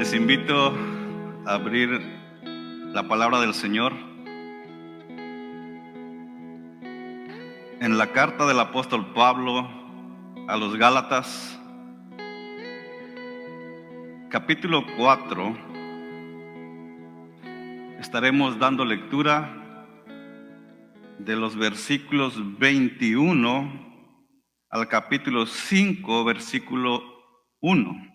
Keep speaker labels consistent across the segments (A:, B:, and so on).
A: Les invito a abrir la palabra del Señor en la carta del apóstol Pablo a los Gálatas, capítulo 4. Estaremos dando lectura de los versículos 21 al capítulo 5, versículo 1.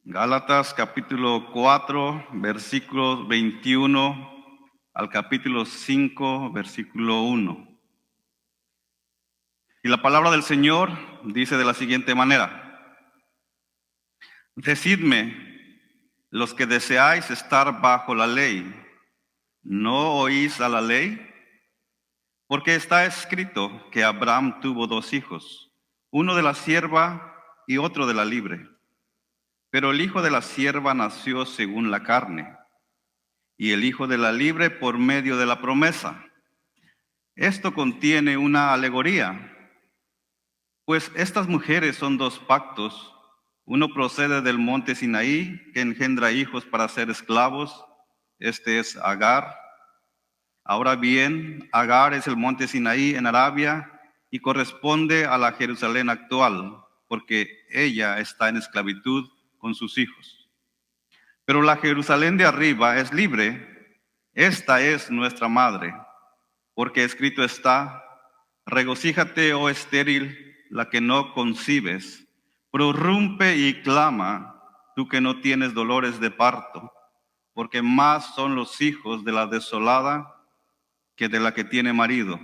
A: Gálatas capítulo 4, versículos 21 al capítulo 5, versículo 1. Y la palabra del Señor dice de la siguiente manera: Decidme, los que deseáis estar bajo la ley, ¿no oís a la ley? Porque está escrito que Abraham tuvo dos hijos, uno de la sierva y otro de la libre. Pero el hijo de la sierva nació según la carne, y el hijo de la libre por medio de la promesa. Esto contiene una alegoría, pues estas mujeres son dos pactos. Uno procede del monte Sinaí, que engendra hijos para ser esclavos. Este es Agar. Ahora bien, Agar es el monte Sinaí en Arabia y corresponde a la Jerusalén actual, porque ella está en esclavitud con sus hijos. Pero la Jerusalén de arriba es libre. Esta es nuestra madre, porque escrito está: regocíjate, oh estéril, la que no concibes, prorrumpe y clama, tú que no tienes dolores de parto, porque más son los hijos de la desolada que de la que tiene marido.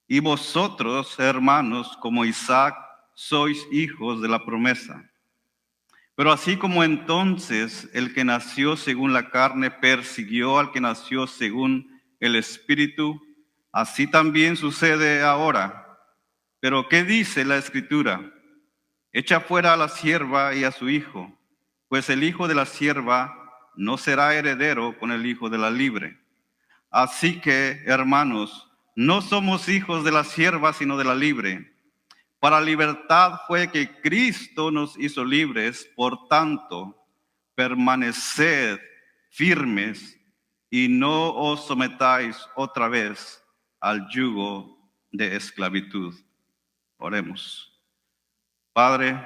A: Y vosotros, hermanos, como Isaac, sois hijos de la promesa. Pero así como entonces el que nació según la carne persiguió al que nació según el Espíritu, así también sucede ahora. Pero ¿qué dice la Escritura? Echa fuera a la sierva y a su hijo, pues el hijo de la sierva no será heredero con el hijo de la libre. Así que, hermanos, no somos hijos de la sierva, sino de la libre. Para libertad fue que Cristo nos hizo libres, por tanto, permaneced firmes y no os sometáis otra vez al yugo de esclavitud. Oremos. Padre,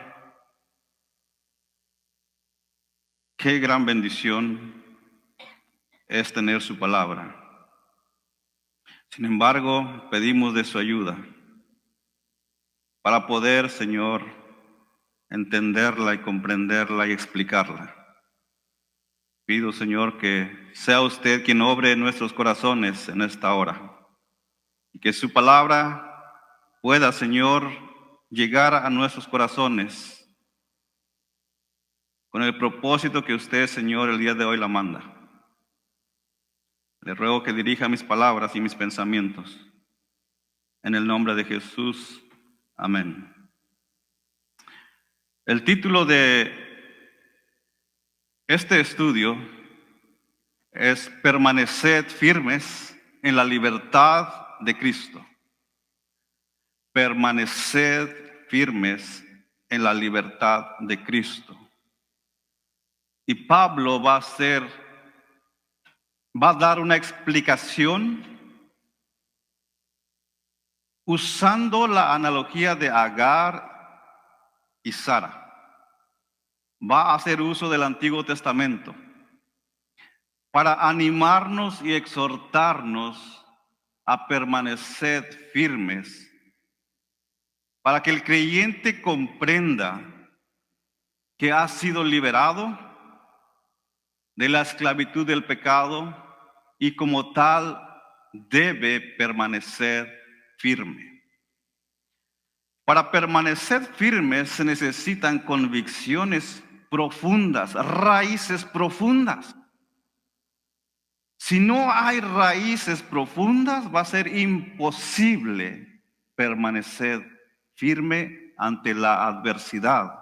A: qué gran bendición es tener su palabra. Sin embargo, pedimos de su ayuda para poder, Señor, entenderla y comprenderla y explicarla. Pido, Señor, que sea usted quien obre en nuestros corazones en esta hora y que su palabra pueda, Señor, llegar a nuestros corazones con el propósito que usted, Señor, el día de hoy la manda. Le ruego que dirija mis palabras y mis pensamientos. En el nombre de Jesús. Amén. El título de este estudio es Permaneced firmes en la libertad de Cristo. Permaneced firmes en la libertad de Cristo. Y Pablo va a dar una explicación usando la analogía de Agar y Sara. Va a hacer uso del Antiguo Testamento para animarnos y exhortarnos a permanecer firmes, para que el creyente comprenda que ha sido liberado de la esclavitud del pecado y como tal debe permanecer firme. Para permanecer firmes se necesitan convicciones profundas, raíces profundas. Si no hay raíces profundas, va a ser imposible permanecer firme ante la adversidad.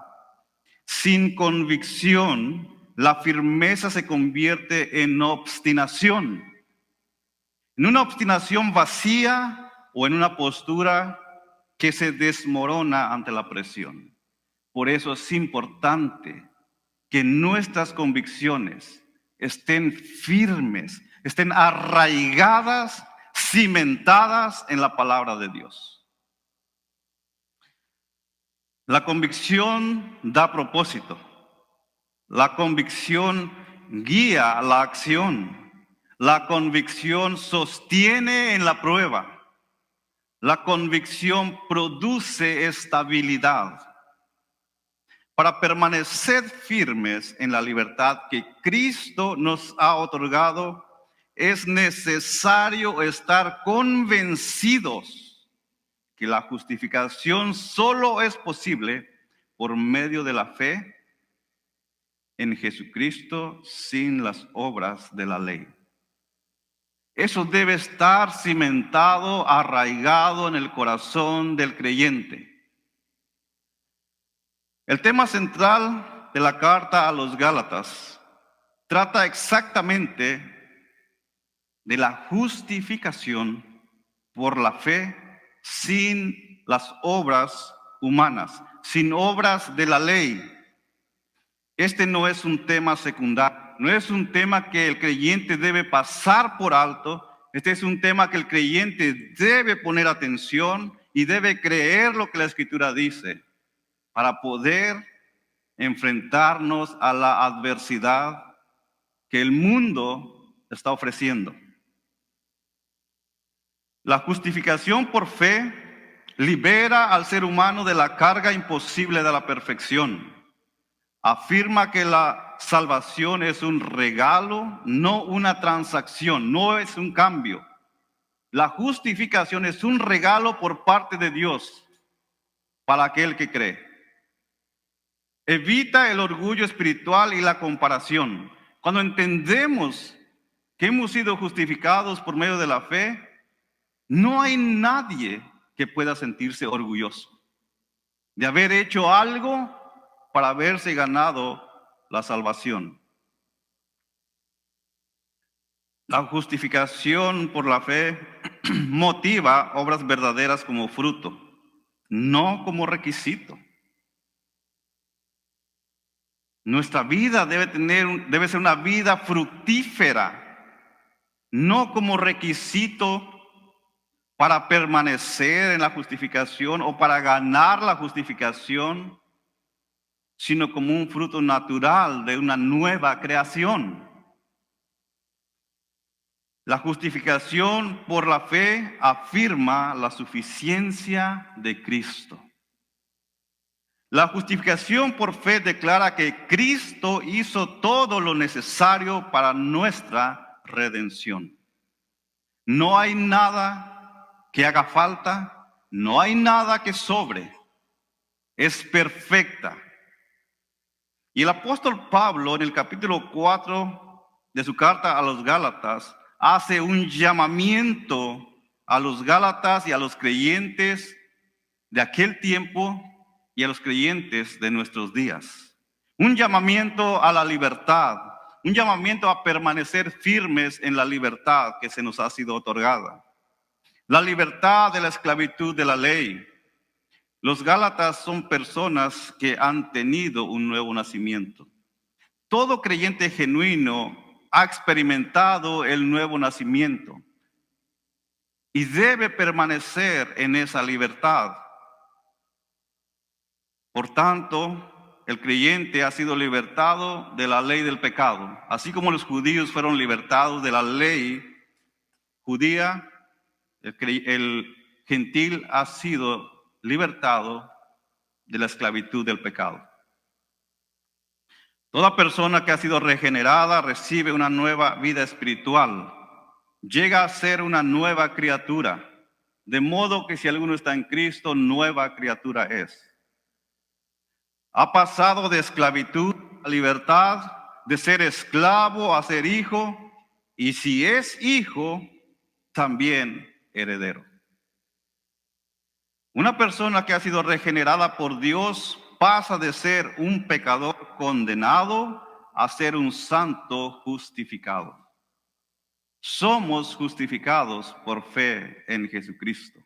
A: Sin convicción, la firmeza se convierte en obstinación. En una obstinación vacía o en una postura que se desmorona ante la presión. Por eso es importante que nuestras convicciones estén firmes, estén arraigadas, cimentadas en la palabra de Dios. La convicción da propósito. La convicción guía la acción. La convicción sostiene en la prueba. La convicción produce estabilidad. Para permanecer firmes en la libertad que Cristo nos ha otorgado, es necesario estar convencidos que la justificación solo es posible por medio de la fe en Jesucristo sin las obras de la ley. Eso debe estar cimentado, arraigado en el corazón del creyente. El tema central de la carta a los Gálatas trata exactamente de la justificación por la fe sin las obras humanas, sin obras de la ley. Este no es un tema secundario, no es un tema que el creyente debe pasar por alto. Este es un tema que el creyente debe poner atención y debe creer lo que la Escritura dice para poder enfrentarnos a la adversidad que el mundo está ofreciendo. La justificación por fe libera al ser humano de la carga imposible de la perfección. Afirma que la salvación es un regalo, no una transacción, no es un cambio. La justificación es un regalo por parte de Dios para aquel que cree. Evita el orgullo espiritual y la comparación. Cuando entendemos que hemos sido justificados por medio de la fe, no hay nadie que pueda sentirse orgulloso de haber hecho algo para haberse ganado la salvación. La justificación por la fe motiva obras verdaderas como fruto, no como requisito. Nuestra vida debe ser una vida fructífera, no como requisito para permanecer en la justificación o para ganar la justificación, sino como un fruto natural de una nueva creación. La justificación por la fe afirma la suficiencia de Cristo. La justificación por fe declara que Cristo hizo todo lo necesario para nuestra redención. No hay nada que haga falta, no hay nada que sobre. Es perfecta. Y el apóstol Pablo en el capítulo 4 de su carta a los Gálatas hace un llamamiento a los Gálatas y a los creyentes de aquel tiempo y a los creyentes de nuestros días. Un llamamiento a la libertad, un llamamiento a permanecer firmes en la libertad que se nos ha sido otorgada. La libertad de la esclavitud de la ley. Los Gálatas son personas que han tenido un nuevo nacimiento. Todo creyente genuino ha experimentado el nuevo nacimiento y debe permanecer en esa libertad. Por tanto, el creyente ha sido libertado de la ley del pecado. Así como los judíos fueron libertados de la ley judía, el gentil ha sido libertado de la esclavitud del pecado. Toda persona que ha sido regenerada recibe una nueva vida espiritual. Llega a ser una nueva criatura. De modo que si alguno está en Cristo, nueva criatura es. Ha pasado de esclavitud a libertad, de ser esclavo a ser hijo, y si es hijo, también heredero. Una persona que ha sido regenerada por Dios pasa de ser un pecador condenado a ser un santo justificado. Somos justificados por fe en Jesucristo.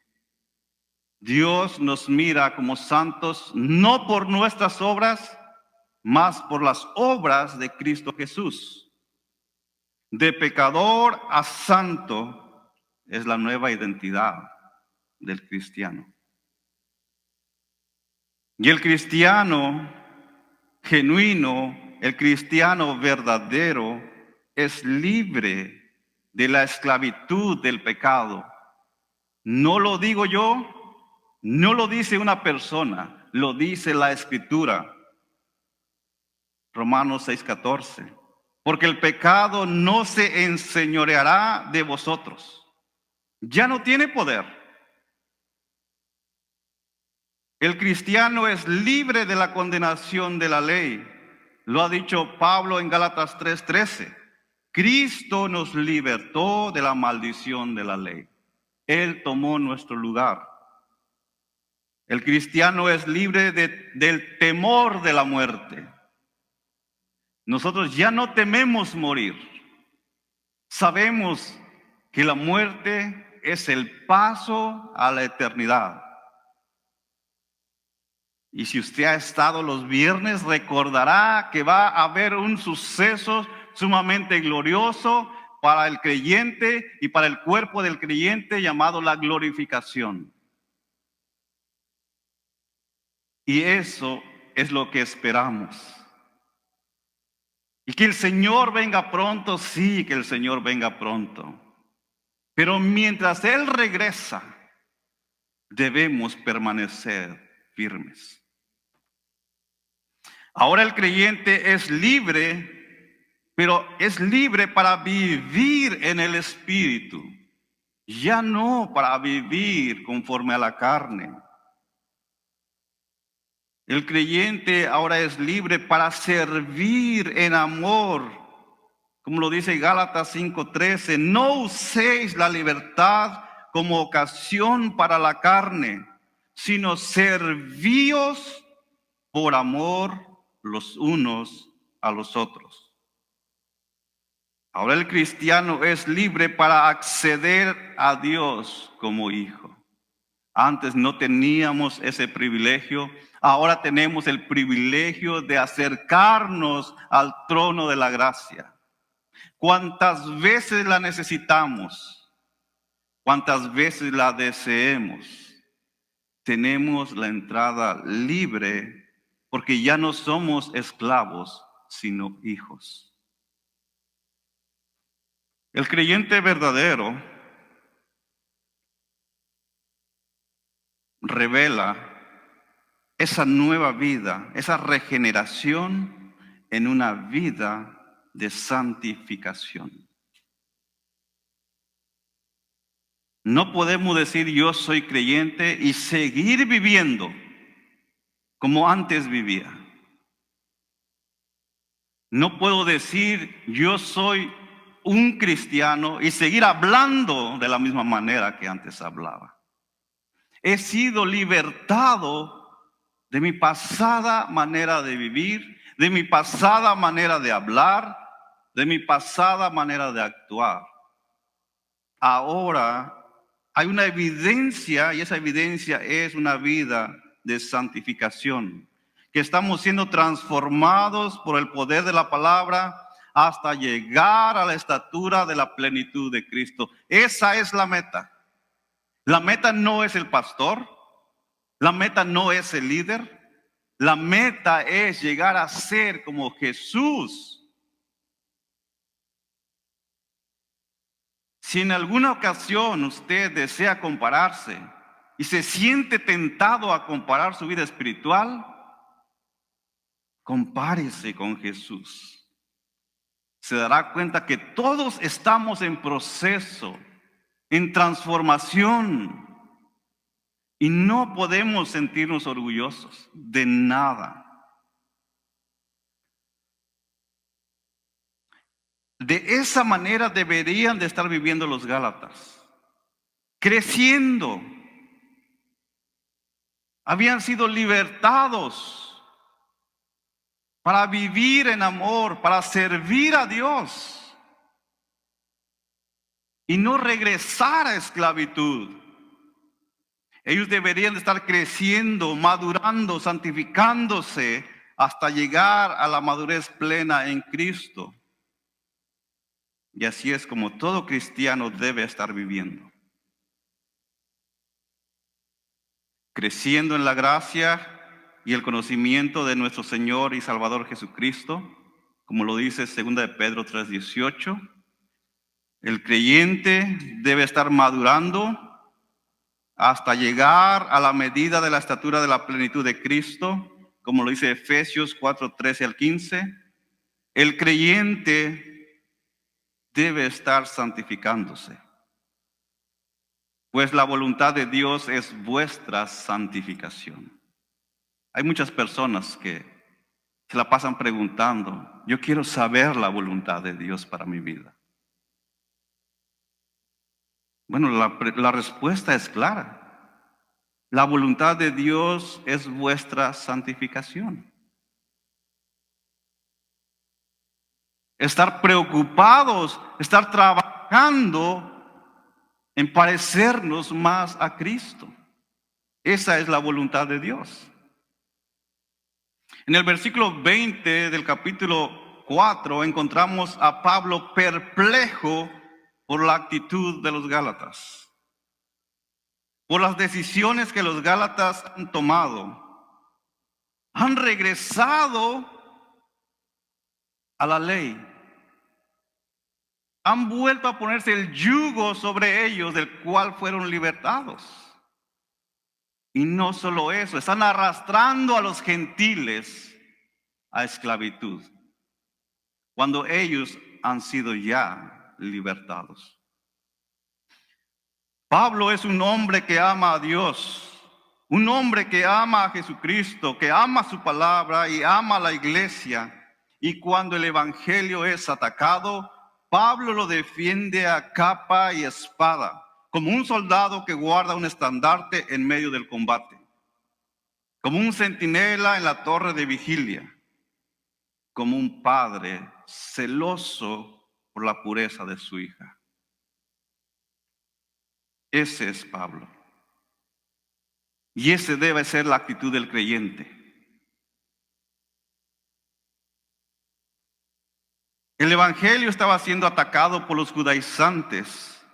A: Dios nos mira como santos no por nuestras obras, mas por las obras de Cristo Jesús. De pecador a santo es la nueva identidad del cristiano. Y el cristiano genuino, el cristiano verdadero, es libre de la esclavitud del pecado. No lo digo yo, no lo dice una persona, lo dice la Escritura. Romanos 6:14. Porque el pecado no se enseñoreará de vosotros. Ya no tiene poder. El cristiano es libre de la condenación de la ley. Lo ha dicho Pablo en Gálatas 3:13. Cristo nos libertó de la maldición de la ley. Él tomó nuestro lugar. El cristiano es libre del temor de la muerte. Nosotros ya no tememos morir. Sabemos que la muerte es el paso a la eternidad. Y si usted ha estado los viernes, recordará que va a haber un suceso sumamente glorioso para el creyente y para el cuerpo del creyente llamado la glorificación. Y eso es lo que esperamos. Y que el Señor venga pronto, sí, que el Señor venga pronto. Pero mientras Él regresa, debemos permanecer firmes. Ahora el creyente es libre, pero es libre para vivir en el Espíritu, ya no para vivir conforme a la carne. El creyente ahora es libre para servir en amor, como lo dice Gálatas 5:13. No uséis la libertad como ocasión para la carne, sino servíos por amor los unos a los otros. Ahora el cristiano es libre para acceder a Dios como hijo. Antes no teníamos ese privilegio, ahora tenemos el privilegio de acercarnos al trono de la gracia. Cuantas veces la necesitamos, cuantas veces la deseemos, tenemos la entrada libre porque ya no somos esclavos, sino hijos. El creyente verdadero revela esa nueva vida, esa regeneración en una vida de santificación. No podemos decir yo soy creyente y seguir viviendo como antes vivía. No puedo decir yo soy un cristiano y seguir hablando de la misma manera que antes hablaba. He sido libertado de mi pasada manera de vivir, de mi pasada manera de hablar, de mi pasada manera de actuar. Ahora hay una evidencia, y esa evidencia es una vida de santificación, que estamos siendo transformados por el poder de la palabra hasta llegar a la estatura de la plenitud de Cristo. Esa es la meta. La meta no es el pastor, la meta no es el líder, la meta es llegar a ser como Jesús. Si en alguna ocasión usted desea compararse y se siente tentado a comparar su vida espiritual, compárese con Jesús. Se dará cuenta que todos estamos en proceso, en transformación, y no podemos sentirnos orgullosos de nada. De esa manera deberían de estar viviendo los Gálatas, creciendo. Habían sido libertados para vivir en amor, para servir a Dios y no regresar a esclavitud. Ellos deberían de estar creciendo, madurando, santificándose hasta llegar a la madurez plena en Cristo. Y así es como todo cristiano debe estar viviendo. Creciendo en la gracia y el conocimiento de nuestro Señor y Salvador Jesucristo, como lo dice 2 de Pedro 3:18. El creyente debe estar madurando hasta llegar a la medida de la estatura de la plenitud de Cristo, como lo dice Efesios 4:13-15. El creyente debe estar santificándose, pues la voluntad de Dios es vuestra santificación. Hay muchas personas que se la pasan preguntando, yo quiero saber la voluntad de Dios para mi vida. Bueno, la respuesta es clara. La voluntad de Dios es vuestra santificación. Estar preocupados, estar trabajando en parecernos más a Cristo. Esa es la voluntad de Dios. En el versículo 20 del capítulo 4 encontramos a Pablo perplejo por la actitud de los Gálatas, por las decisiones que los Gálatas han tomado. Han regresado a la ley. Han vuelto a ponerse el yugo sobre ellos del cual fueron libertados. Y no solo eso, están arrastrando a los gentiles a esclavitud, cuando ellos han sido ya libertados. Pablo es un hombre que ama a Dios, un hombre que ama a Jesucristo, que ama su palabra y ama a la iglesia. Y cuando el evangelio es atacado, Pablo lo defiende a capa y espada, como un soldado que guarda un estandarte en medio del combate, como un centinela en la torre de vigilia, como un padre celoso por la pureza de su hija. Ese es Pablo. Y ese debe ser la actitud del creyente. El evangelio estaba siendo atacado por los judaizantes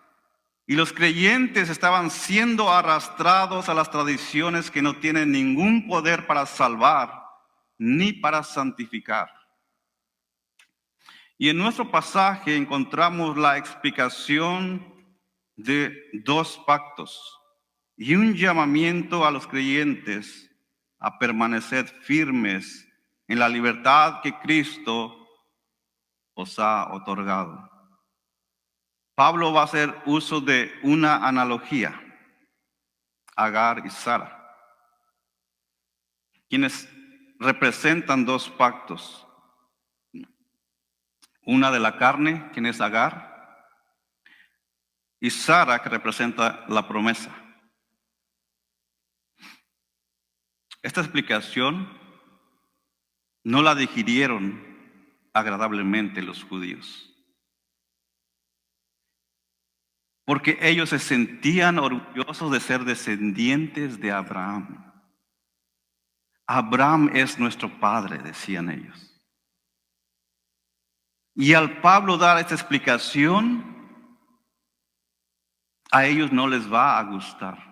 A: y los creyentes estaban siendo arrastrados a las tradiciones que no tienen ningún poder para salvar ni para santificar. Y en nuestro pasaje encontramos la explicación de dos pactos y un llamamiento a los creyentes a permanecer firmes en la libertad que Cristo os ha otorgado. Pablo va a hacer uso de una analogía, Agar y Sara, quienes representan dos pactos. Una de la carne, quien es Agar, y Sara, que representa la promesa. Esta explicación no la digirieron agradablemente los judíos, porque ellos se sentían orgullosos de ser descendientes de Abraham. Abraham es nuestro padre, decían ellos. Y al Pablo dar esta explicación, a ellos no les va a gustar.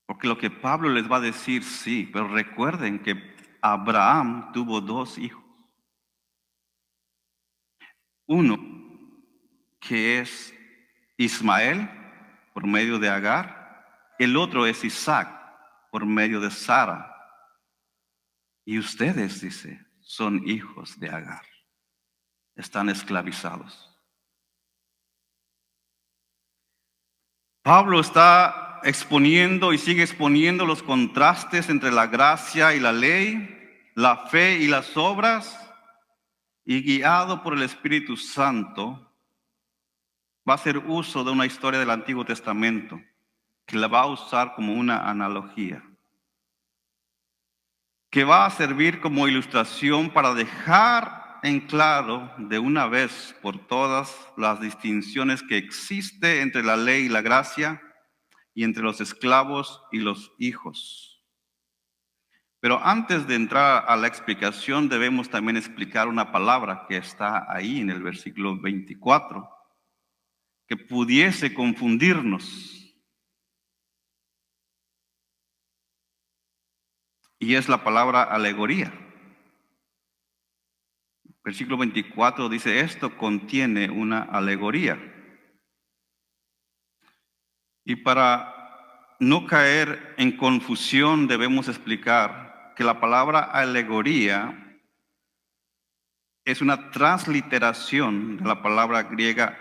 A: Porque lo que Pablo les va a decir, sí, pero recuerden que Abraham tuvo dos hijos. Uno que es Ismael por medio de Agar, el otro es Isaac por medio de Sara. Y ustedes, dice, son hijos de Agar, están esclavizados. Pablo está exponiendo y sigue exponiendo los contrastes entre la gracia y la ley, la fe y las obras, y guiado por el Espíritu Santo, va a hacer uso de una historia del Antiguo Testamento que la va a usar como una analogía, que va a servir como ilustración para dejar en claro de una vez por todas las distinciones que existe entre la ley y la gracia y entre los esclavos y los hijos. Pero antes de entrar a la explicación, debemos también explicar una palabra que está ahí en el versículo 24, que pudiese confundirnos. Y es la palabra alegoría. Versículo 24 dice, esto contiene una alegoría. Y para no caer en confusión debemos explicar que la palabra alegoría es una transliteración de la palabra griega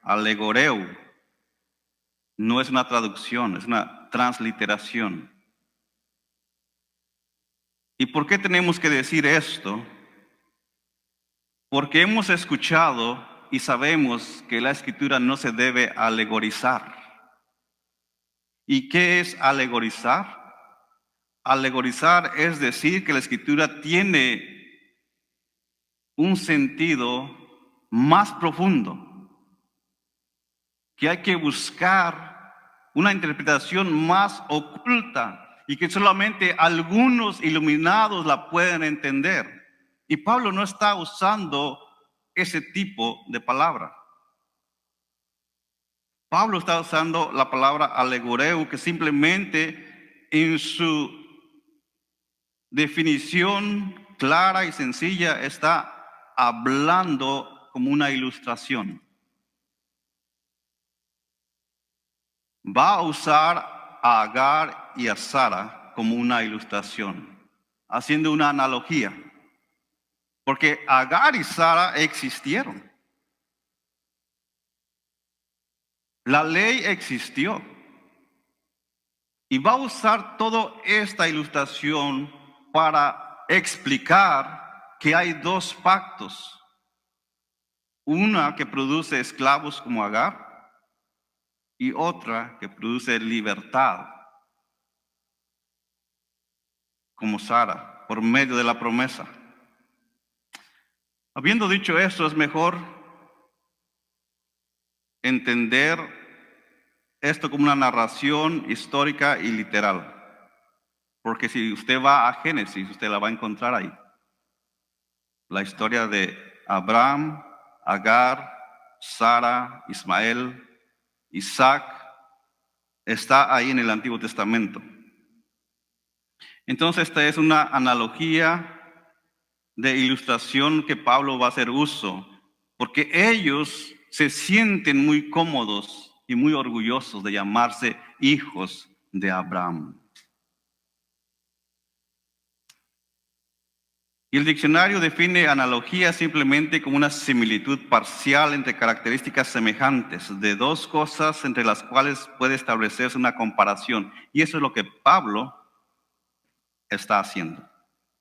A: alegoreu. No es una traducción, es una transliteración. ¿Y por qué tenemos que decir esto? Porque hemos escuchado y sabemos que la Escritura no se debe alegorizar. ¿Y qué es alegorizar? Alegorizar es decir que la Escritura tiene un sentido más profundo, que hay que buscar una interpretación más oculta y que solamente algunos iluminados la pueden entender. Y Pablo no está usando ese tipo de palabra. Pablo está usando la palabra alegoreu, que simplemente en su definición clara y sencilla está hablando como una ilustración. Va a usar a Agar y a Sara como una ilustración, haciendo una analogía. Porque Agar y Sara existieron. La ley existió. Y va a usar toda esta ilustración para explicar que hay dos pactos. Una que produce esclavos como Agar y otra que produce libertad como Sara por medio de la promesa. Habiendo dicho esto, es mejor entender esto como una narración histórica y literal. Porque si usted va a Génesis, usted la va a encontrar ahí. La historia de Abraham, Agar, Sara, Ismael, Isaac, está ahí en el Antiguo Testamento. Entonces esta es una analogía de ilustración que Pablo va a hacer uso, porque ellos se sienten muy cómodos y muy orgullosos de llamarse hijos de Abraham. Y el diccionario define analogía simplemente como una similitud parcial entre características semejantes de dos cosas entre las cuales puede establecerse una comparación. Y eso es lo que Pablo está haciendo,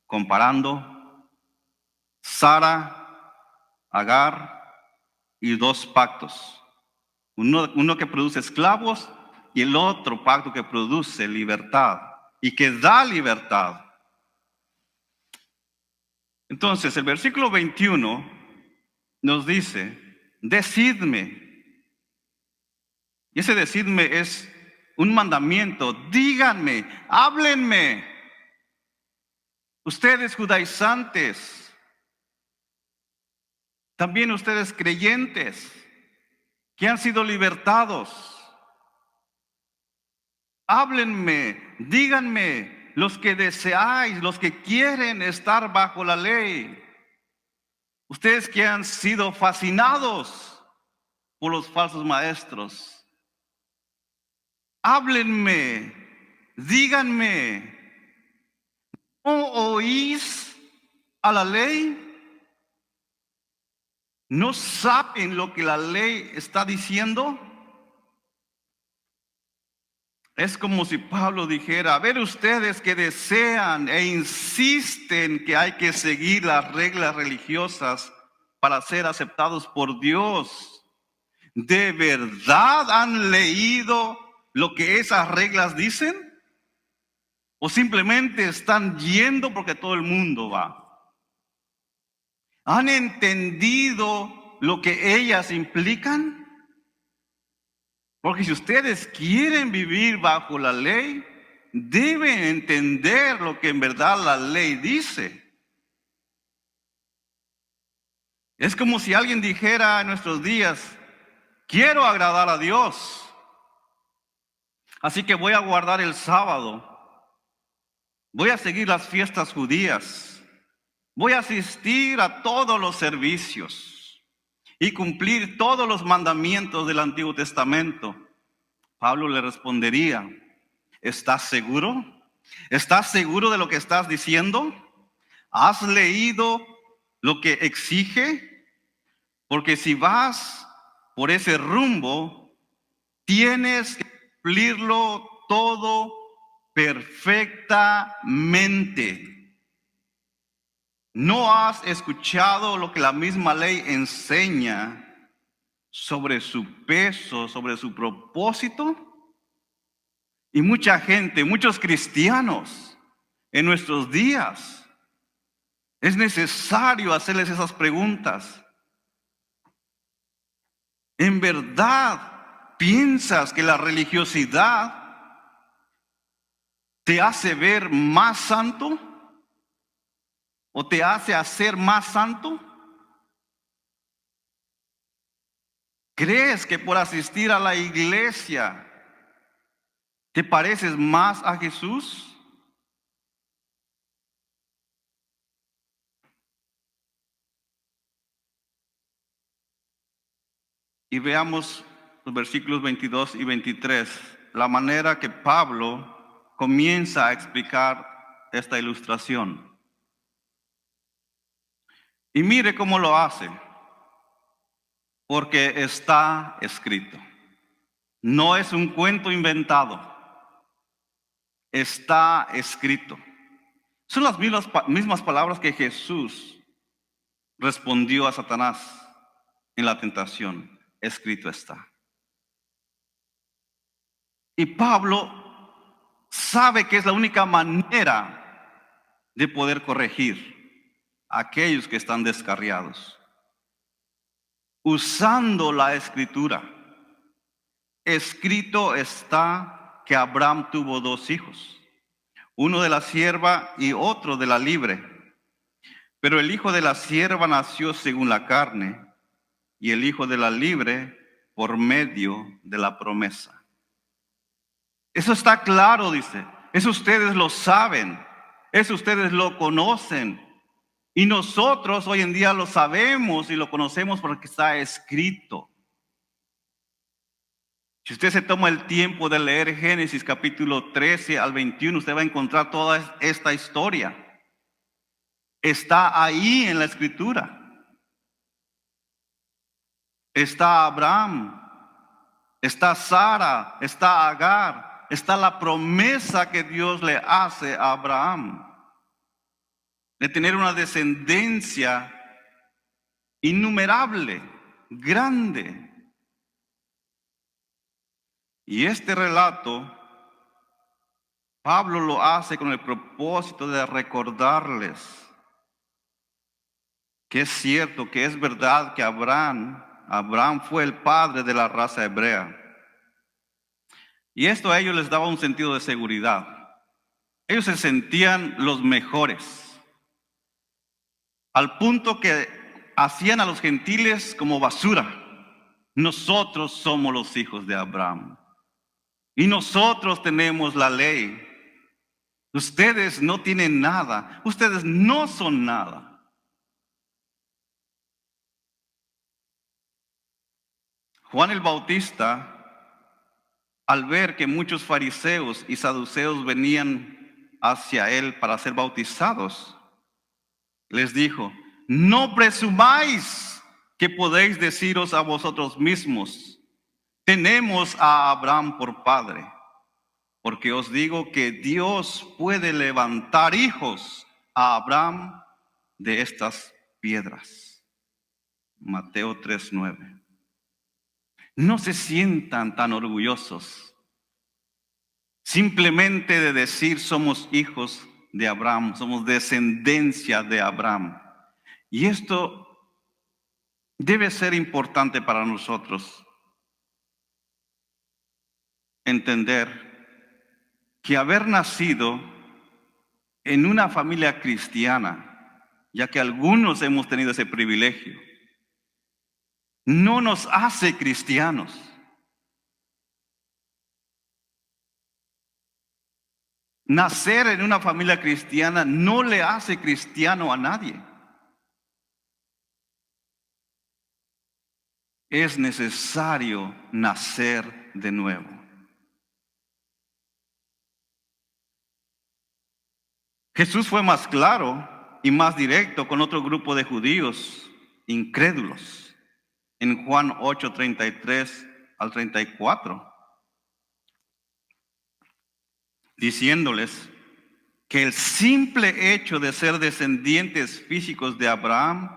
A: comparando Sara, Agar y dos pactos. Uno que produce esclavos y el otro pacto que produce libertad y que da libertad. Entonces, el versículo 21 nos dice, decidme. Y ese decidme es un mandamiento. Díganme, háblenme. Ustedes judaizantes, también ustedes creyentes que han sido libertados. Háblenme, díganme. Los que deseáis, los que quieren estar bajo la ley, ustedes que han sido fascinados por los falsos maestros, háblenme, díganme, ¿no oís a la ley? ¿No saben lo que la ley está diciendo? Es como si Pablo dijera, a ver ustedes que desean e insisten que hay que seguir las reglas religiosas para ser aceptados por Dios. ¿De verdad han leído lo que esas reglas dicen? ¿O simplemente están yendo porque todo el mundo va? ¿Han entendido lo que ellas implican? Porque si ustedes quieren vivir bajo la ley, deben entender lo que en verdad la ley dice. Es como si alguien dijera en nuestros días, quiero agradar a Dios, así que voy a guardar el sábado, voy a seguir las fiestas judías, voy a asistir a todos los servicios y cumplir todos los mandamientos del Antiguo Testamento. Pablo le respondería, ¿estás seguro? ¿Estás seguro de lo que estás diciendo? ¿Has leído lo que exige? Porque si vas por ese rumbo, tienes que cumplirlo todo perfectamente. ¿No has escuchado lo que la misma ley enseña sobre su peso, sobre su propósito? Y mucha gente, muchos cristianos en nuestros días, es necesario hacerles esas preguntas. ¿En verdad piensas que la religiosidad te hace ver más santo? ¿O te hace hacer más santo? ¿Crees que por asistir a la iglesia te pareces más a Jesús? Y veamos los versículos 22 y 23, la manera que Pablo comienza a explicar esta ilustración. Y mire cómo lo hace, porque está escrito. No es un cuento inventado, está escrito. Son las mismas palabras que Jesús respondió a Satanás en la tentación. Escrito está. Y Pablo sabe que es la única manera de poder corregir a aquellos que están descarriados. Usando la escritura. Escrito está que Abraham tuvo 2 hijos, uno de la sierva y otro de la libre. Pero el hijo de la sierva nació según la carne, y el hijo de la libre por medio de la promesa. Eso está claro, dice. Eso ustedes lo saben. Eso ustedes lo conocen. Y nosotros hoy en día lo sabemos y lo conocemos porque está escrito. Si usted se toma el tiempo de leer Génesis capítulo 13 al 21, usted va a encontrar toda esta historia. Está ahí en la escritura. Está Abraham, está Sara, está Agar, está la promesa que Dios le hace a Abraham de tener una descendencia innumerable, grande. Y este relato, Pablo lo hace con el propósito de recordarles que es cierto, que es verdad que Abraham fue el padre de la raza hebrea. Y esto a ellos les daba un sentido de seguridad. Ellos se sentían los mejores, al punto que hacían a los gentiles como basura. Nosotros somos los hijos de Abraham y nosotros tenemos la ley. Ustedes no tienen nada, ustedes no son nada. Juan el Bautista, al ver que muchos fariseos y saduceos venían hacia él para ser bautizados, les dijo, no presumáis que podéis deciros a vosotros mismos, tenemos a Abraham por padre, porque os digo que Dios puede levantar hijos a Abraham de estas piedras. Mateo 3:9. No se sientan tan orgullosos simplemente de decir somos hijos de Abraham, somos descendencia de Abraham. Y esto debe ser importante para nosotros entender que haber nacido en una familia cristiana, ya que algunos hemos tenido ese privilegio, no nos hace cristianos. Nacer en una familia cristiana no le hace cristiano a nadie. Es necesario nacer de nuevo. Jesús fue más claro y más directo con otro grupo de judíos incrédulos en Juan 8:33 al 34, diciéndoles que el simple hecho de ser descendientes físicos de Abraham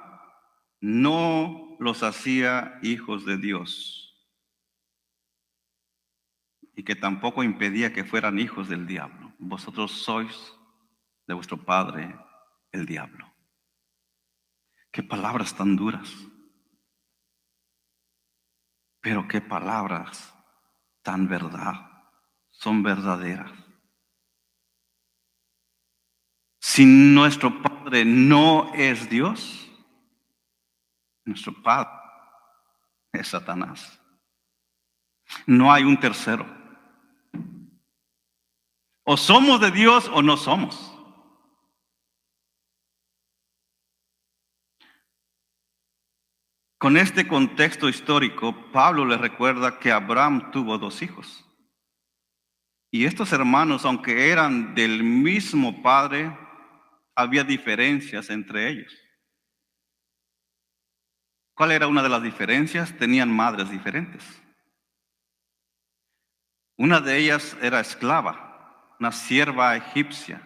A: no los hacía hijos de Dios, y que tampoco impedía que fueran hijos del diablo. Vosotros sois de vuestro padre el diablo. Qué palabras tan duras, pero qué palabras tan verdad, son verdaderas. Si nuestro Padre no es Dios, nuestro Padre es Satanás. No hay un tercero. O somos de Dios o no somos. Con este contexto histórico, Pablo le recuerda que Abraham tuvo 2 hijos. Y estos hermanos, aunque eran del mismo padre, había diferencias entre ellos. ¿Cuál era una de las diferencias? Tenían madres diferentes. Una de ellas era esclava, una sierva egipcia.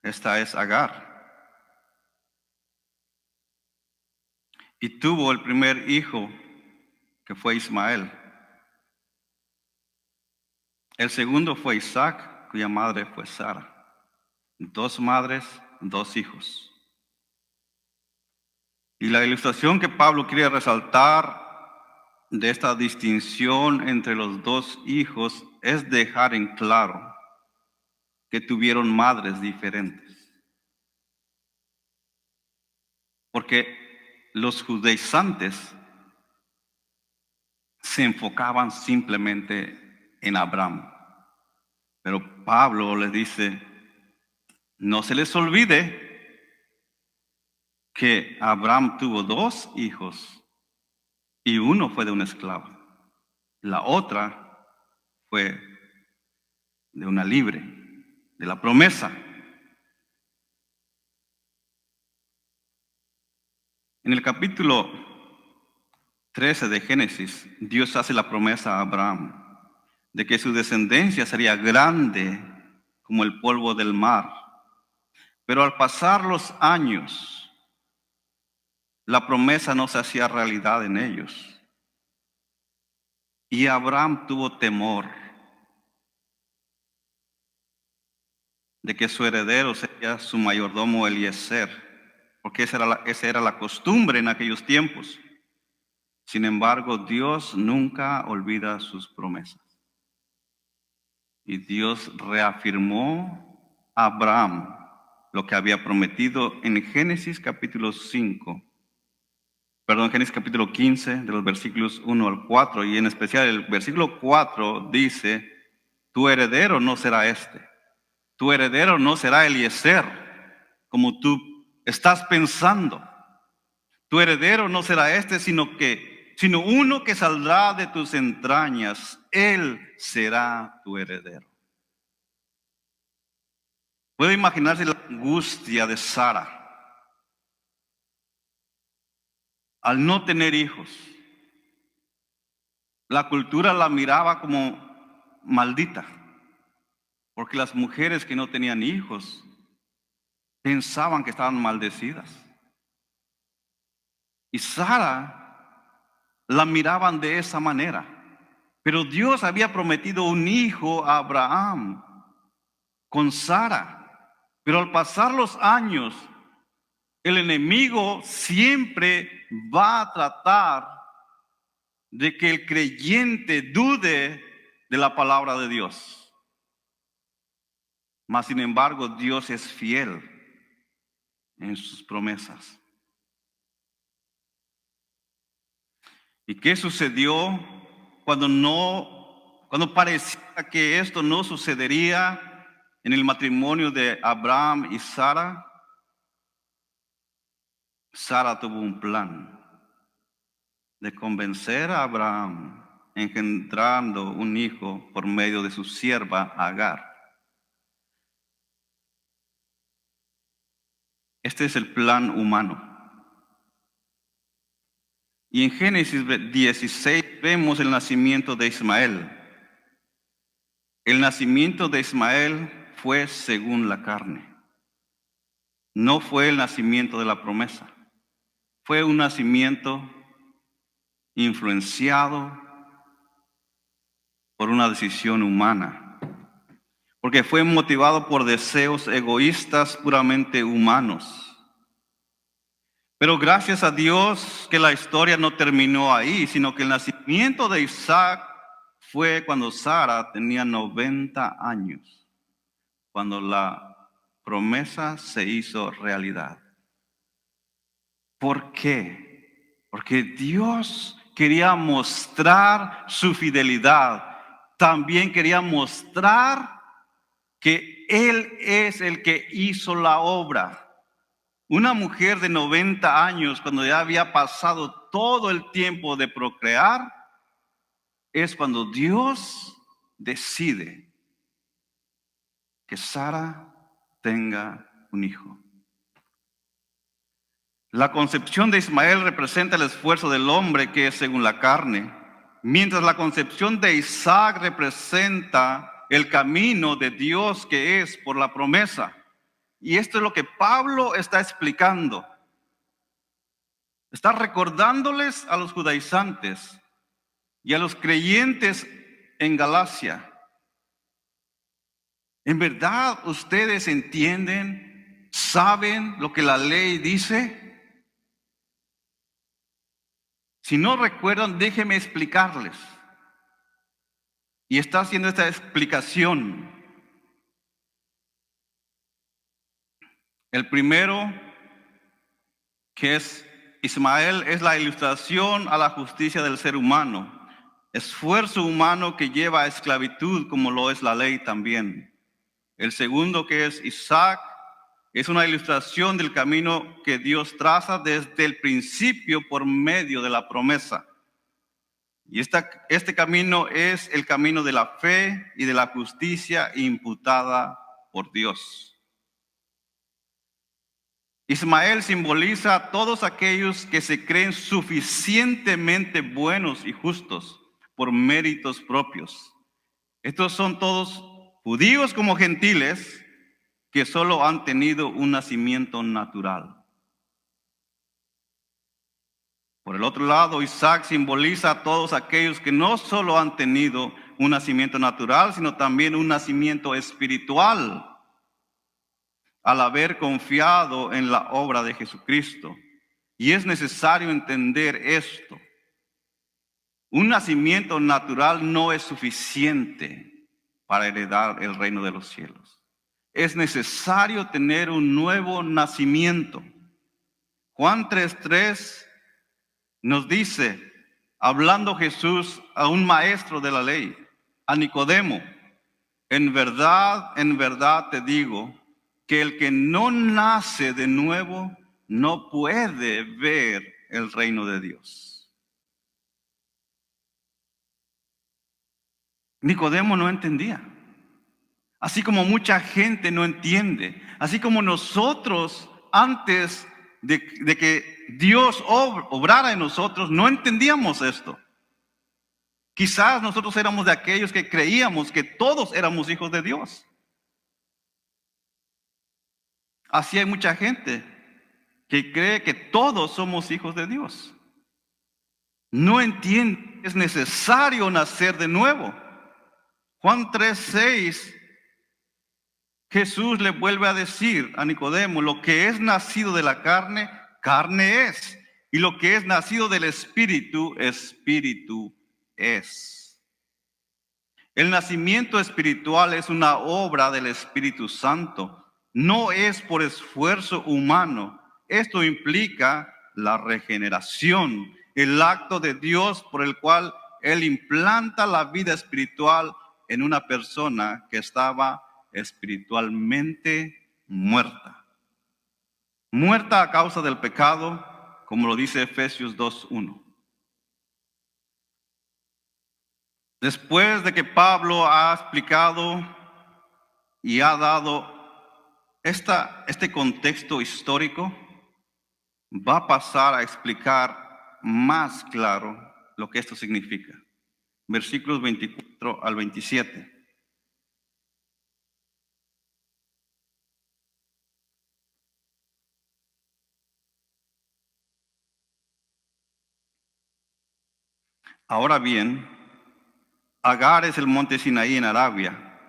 A: Esta es Agar. Y tuvo el primer hijo, que fue Ismael. El segundo fue Isaac, cuya madre fue Sara. 2 madres, 2 hijos. Y la ilustración que Pablo quiere resaltar de esta distinción entre los 2 hijos es dejar en claro que tuvieron madres diferentes. Porque los judaizantes se enfocaban simplemente en Abraham. Pero Pablo les dice, no se les olvide que Abraham tuvo 2 hijos y uno fue de una esclava. La otra fue de una libre, de la promesa. En el capítulo 13 de Génesis, Dios hace la promesa a Abraham de que su descendencia sería grande como el polvo del mar. Pero al pasar los años, la promesa no se hacía realidad en ellos. Y Abraham tuvo temor de que su heredero sería su mayordomo Eliezer, porque esa era la costumbre en aquellos tiempos. Sin embargo, Dios nunca olvida sus promesas. Y Dios reafirmó a Abraham lo que había prometido en Génesis capítulo 15, de los versículos 1 al 4, y en especial el versículo 4 dice, tu heredero no será este, tu heredero no será Eliezer, como tú estás pensando. Tu heredero no será este, sino uno que saldrá de tus entrañas, él será tu heredero. Puede imaginarse la angustia de Sara al no tener hijos. La cultura la miraba como maldita, porque las mujeres que no tenían hijos pensaban que estaban maldecidas. Y Sara la miraban de esa manera. Pero Dios había prometido un hijo a Abraham con Sara. Pero al pasar los años, el enemigo siempre va a tratar de que el creyente dude de la palabra de Dios. Mas, sin embargo, Dios es fiel en sus promesas. ¿Y qué sucedió cuando parecía que esto no sucedería en el matrimonio de Abraham y Sara? Sara tuvo un plan de convencer a Abraham, engendrando un hijo por medio de su sierva Agar. Este es el plan humano. Y en Génesis 16 vemos el nacimiento de Ismael. El nacimiento de Ismael fue según la carne. No fue el nacimiento de la promesa. Fue un nacimiento influenciado por una decisión humana. Porque fue motivado por deseos egoístas puramente humanos. Pero gracias a Dios que la historia no terminó ahí, sino que el nacimiento de Isaac fue cuando Sara tenía 90 años, cuando la promesa se hizo realidad. ¿Por qué? Porque Dios quería mostrar su fidelidad. También quería mostrar que Él es el que hizo la obra. Una mujer de 90 años, cuando ya había pasado todo el tiempo de procrear, es cuando Dios decide que Sara tenga un hijo. La concepción de Ismael representa el esfuerzo del hombre que es según la carne, mientras la concepción de Isaac representa el camino de Dios que es por la promesa. Y esto es lo que Pablo está explicando. Está recordándoles a los judaizantes y a los creyentes en Galacia. ¿En verdad ustedes entienden, saben lo que la ley dice? Si no recuerdan, déjenme explicarles. Y está haciendo esta explicación. El primero, que es Ismael, es la ilustración a la justicia del ser humano. Esfuerzo humano que lleva a esclavitud, como lo es la ley también. El segundo, que es Isaac, es una ilustración del camino que Dios traza desde el principio por medio de la promesa. Y este camino es el camino de la fe y de la justicia imputada por Dios. Ismael simboliza a todos aquellos que se creen suficientemente buenos y justos por méritos propios. Estos son todos judíos como gentiles que solo han tenido un nacimiento natural. Por el otro lado, Isaac simboliza a todos aquellos que no solo han tenido un nacimiento natural, sino también un nacimiento espiritual, al haber confiado en la obra de Jesucristo. Y es necesario entender esto. Un nacimiento natural no es suficiente para heredar el reino de los cielos. Es necesario tener un nuevo nacimiento. Juan 3:3 nos dice, hablando Jesús a un maestro de la ley, a Nicodemo, en verdad te digo, que el que no nace de nuevo no puede ver el reino de Dios. Nicodemo no entendía. Así como mucha gente no entiende. Así como nosotros antes de que Dios obrara en nosotros, no entendíamos esto. Quizás nosotros éramos de aquellos que creíamos que todos éramos hijos de Dios. Así hay mucha gente que cree que todos somos hijos de Dios. No entiende que es necesario nacer de nuevo. Juan 3:6, Jesús le vuelve a decir a Nicodemo, lo que es nacido de la carne, carne es. Y lo que es nacido del Espíritu, Espíritu es. El nacimiento espiritual es una obra del Espíritu Santo. No es por esfuerzo humano. Esto implica la regeneración, el acto de Dios por el cual Él implanta la vida espiritual en una persona que estaba espiritualmente muerta. Muerta a causa del pecado, como lo dice Efesios 2:1. Después de que Pablo ha explicado y ha dado este contexto histórico, va a pasar a explicar más claro lo que esto significa. Versículos 24 al 27. Ahora bien, Agar es el monte Sinaí en Arabia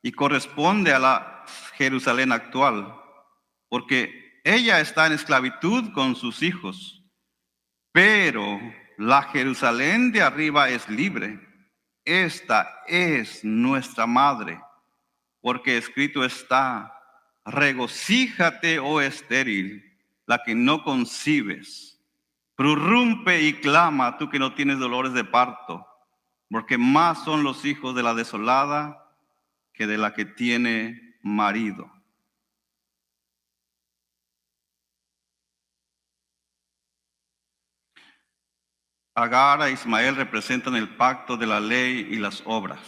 A: y corresponde a la Jerusalén actual, porque ella está en esclavitud con sus hijos, pero la Jerusalén de arriba es libre. Esta es nuestra madre, porque escrito está: regocíjate, oh estéril, la que no concibes. Prorrumpe y clama, tú que no tienes dolores de parto, porque más son los hijos de la desolada que de la que tiene marido. Agar e Ismael representan el pacto de la ley y las obras,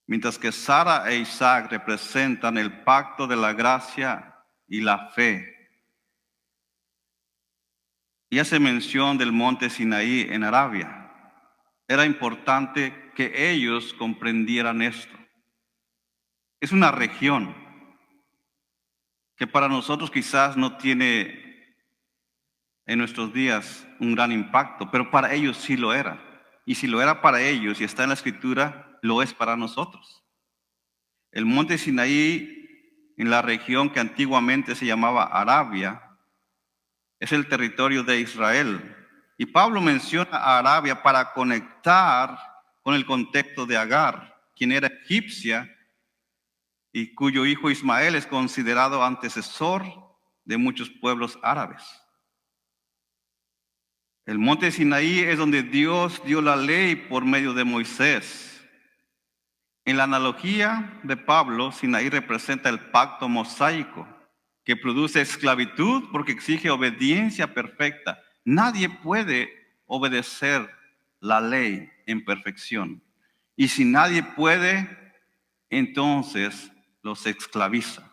A: mientras que Sara e Isaac representan el pacto de la gracia y la fe. Y hace mención del monte Sinaí en Arabia. Era importante que ellos comprendieran esto. Es una región que para nosotros quizás no tiene en nuestros días un gran impacto, pero para ellos sí lo era. Y si lo era para ellos y está en la Escritura, lo es para nosotros. El monte Sinaí, en la región que antiguamente se llamaba Arabia, es el territorio de Israel. Y Pablo menciona a Arabia para conectar con el contexto de Agar, quien era egipcia y cuyo hijo Ismael es considerado antecesor de muchos pueblos árabes. El monte Sinaí es donde Dios dio la ley por medio de Moisés. En la analogía de Pablo, Sinaí representa el pacto mosaico, que produce esclavitud porque exige obediencia perfecta. Nadie puede obedecer la ley en perfección. Y si nadie puede, entonces los esclaviza.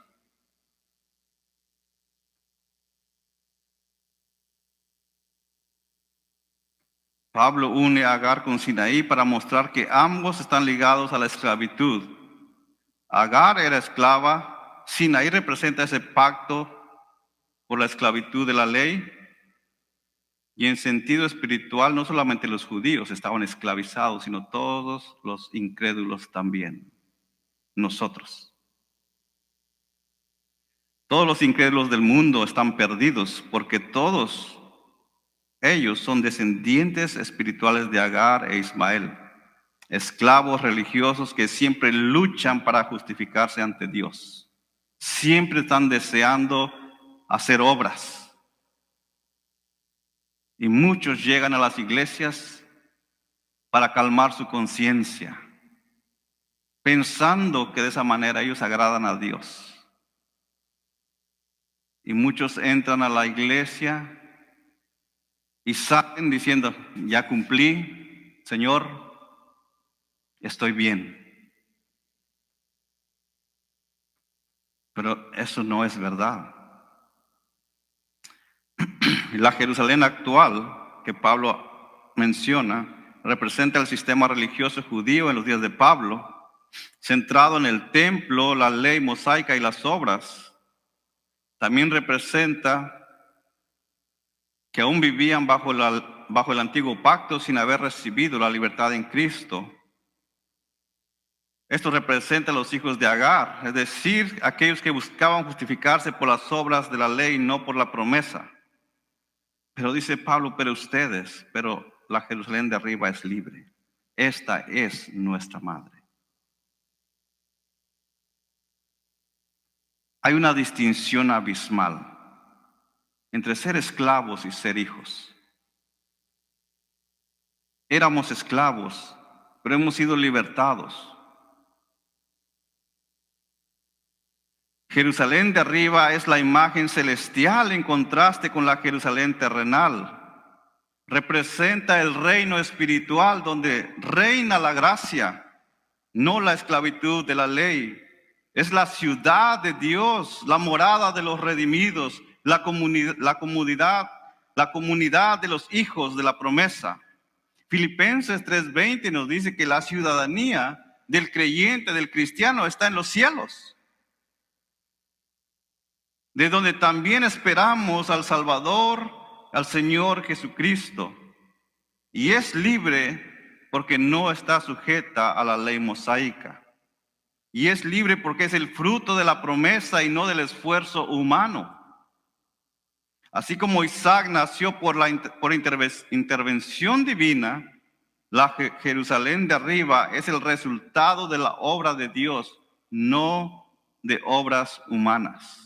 A: Pablo une a Agar con Sinaí para mostrar que ambos están ligados a la esclavitud. Agar era esclava, Sinaí representa ese pacto por la esclavitud de la ley. Y en sentido espiritual, no solamente los judíos estaban esclavizados, sino todos los incrédulos también, nosotros. Todos los incrédulos del mundo están perdidos porque todos ellos son descendientes espirituales de Agar e Ismael, esclavos religiosos que siempre luchan para justificarse ante Dios. Siempre están deseando hacer obras. Y muchos llegan a las iglesias para calmar su conciencia, pensando que de esa manera ellos agradan a Dios. Y muchos entran a la iglesia y salen diciendo: ya cumplí, Señor, estoy bien. Pero eso no es verdad. La Jerusalén actual que Pablo menciona representa el sistema religioso judío en los días de Pablo, centrado en el templo, la ley mosaica y las obras. También representa que aún vivían bajo el antiguo pacto sin haber recibido la libertad en Cristo. Esto representa a los hijos de Agar, es decir, aquellos que buscaban justificarse por las obras de la ley, no por la promesa. Pero dice Pablo, pero la Jerusalén de arriba es libre. Esta es nuestra madre. Hay una distinción abismal entre ser esclavos y ser hijos. Éramos esclavos, pero hemos sido libertados. Jerusalén de arriba es la imagen celestial en contraste con la Jerusalén terrenal. Representa el reino espiritual donde reina la gracia, no la esclavitud de la ley. Es la ciudad de Dios, la morada de los redimidos, la comunidad de los hijos de la promesa. Filipenses 3:20 nos dice que la ciudadanía del creyente, del cristiano, está en los cielos, de donde también esperamos al Salvador, al Señor Jesucristo. Y es libre porque no está sujeta a la ley mosaica. Y es libre porque es el fruto de la promesa y no del esfuerzo humano. Así como Isaac nació por intervención divina, la Jerusalén de arriba es el resultado de la obra de Dios, no de obras humanas.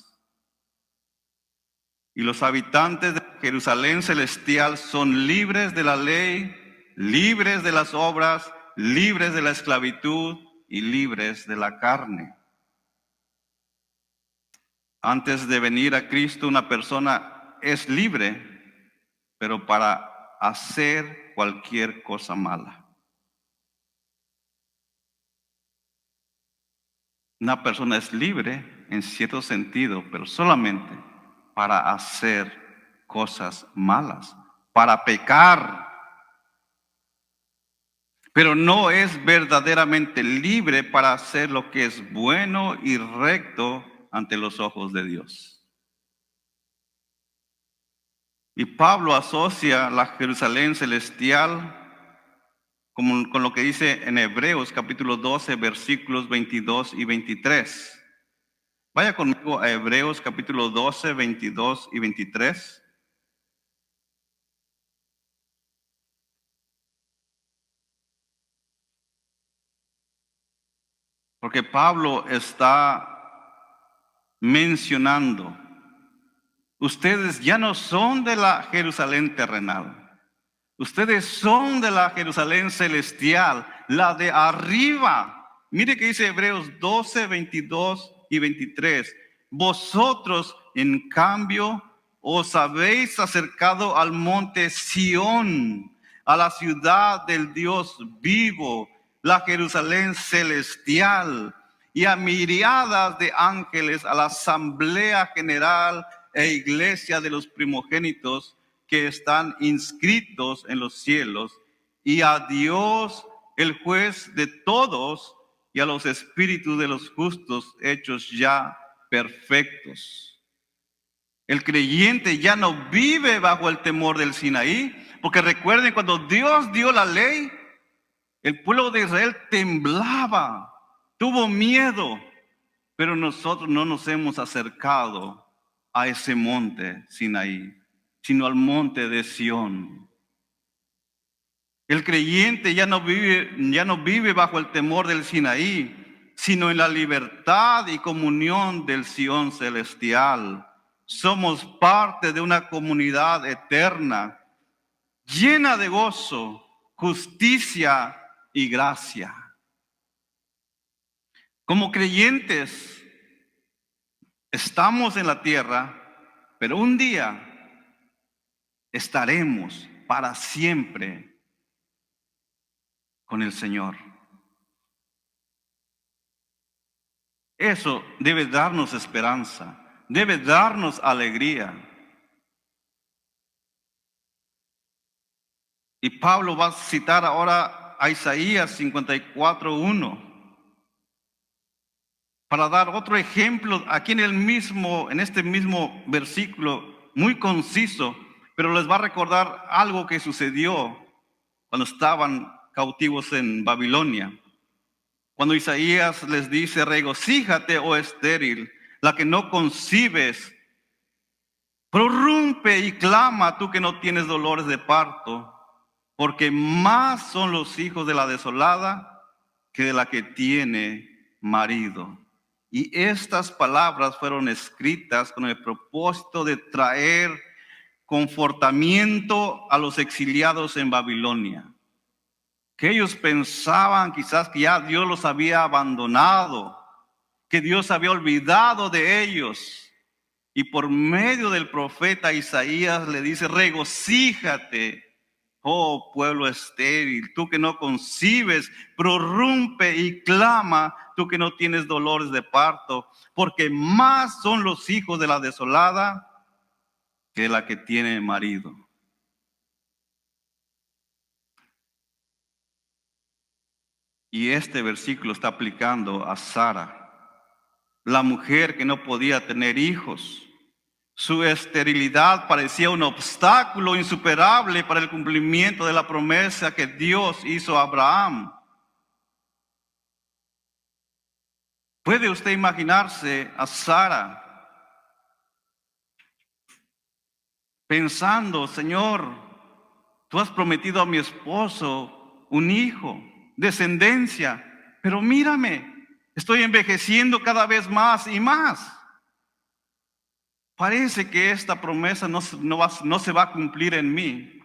A: Y los habitantes de Jerusalén celestial son libres de la ley, libres de las obras, libres de la esclavitud y libres de la carne. Antes de venir a Cristo, una persona es libre, pero para hacer cualquier cosa mala. Una persona es libre en cierto sentido, pero solamente para hacer cosas malas, para pecar. Pero no es verdaderamente libre para hacer lo que es bueno y recto ante los ojos de Dios. Y Pablo asocia la Jerusalén celestial con lo que dice en Hebreos capítulo 12, versículos 22 y 23. Vaya conmigo a Hebreos capítulo 12, 22 y 23. Porque Pablo está mencionando, ustedes ya no son de la Jerusalén terrenal. Ustedes son de la Jerusalén celestial, la de arriba. Mire que dice Hebreos 12, 22 y 23. Vosotros, en cambio, os habéis acercado al monte Sión, a la ciudad del Dios vivo, la Jerusalén celestial, y a miriadas de ángeles, a la asamblea general e iglesia de los primogénitos que están inscritos en los cielos, y a Dios, el juez de todos, y a los espíritus de los justos hechos ya perfectos. El creyente ya no vive bajo el temor del Sinaí, porque recuerden, cuando Dios dio la ley, el pueblo de Israel temblaba, tuvo miedo, pero nosotros no nos hemos acercado a ese monte Sinaí, sino al monte de Sión. El creyente ya no vive bajo el temor del Sinaí, sino en la libertad y comunión del Sión celestial. Somos parte de una comunidad eterna, llena de gozo, justicia y gracia. Como creyentes, estamos en la tierra, pero un día estaremos para siempre con el Señor. Eso debe darnos esperanza, debe darnos alegría. Y Pablo va a citar ahora a Isaías 54:1 para dar otro ejemplo aquí en este mismo versículo muy conciso, pero les va a recordar algo que sucedió cuando estaban cautivos en Babilonia. Cuando Isaías les dice, regocíjate, oh estéril, la que no concibes Prorrumpe y clama tú que no tienes dolores de parto, porque más son los hijos de la desolada que de la que tiene marido. Y estas palabras fueron escritas con el propósito de traer confortamiento a los exiliados en Babilonia, que ellos pensaban quizás que ya Dios los había abandonado, que Dios había olvidado de ellos. Y por medio del profeta Isaías le dice: regocíjate, oh pueblo estéril, tú que no concibes, prorrumpe y clama, tú que no tienes dolores de parto, porque más son los hijos de la desolada que la que tiene marido. Y este versículo está aplicando a Sara, la mujer que no podía tener hijos. Su esterilidad parecía un obstáculo insuperable para el cumplimiento de la promesa que Dios hizo a Abraham. ¿Puede usted imaginarse a Sara pensando: Señor, tú has prometido a mi esposo un hijo, descendencia, pero mírame, estoy envejeciendo cada vez más y más? Parece que esta promesa no se va a cumplir en mí.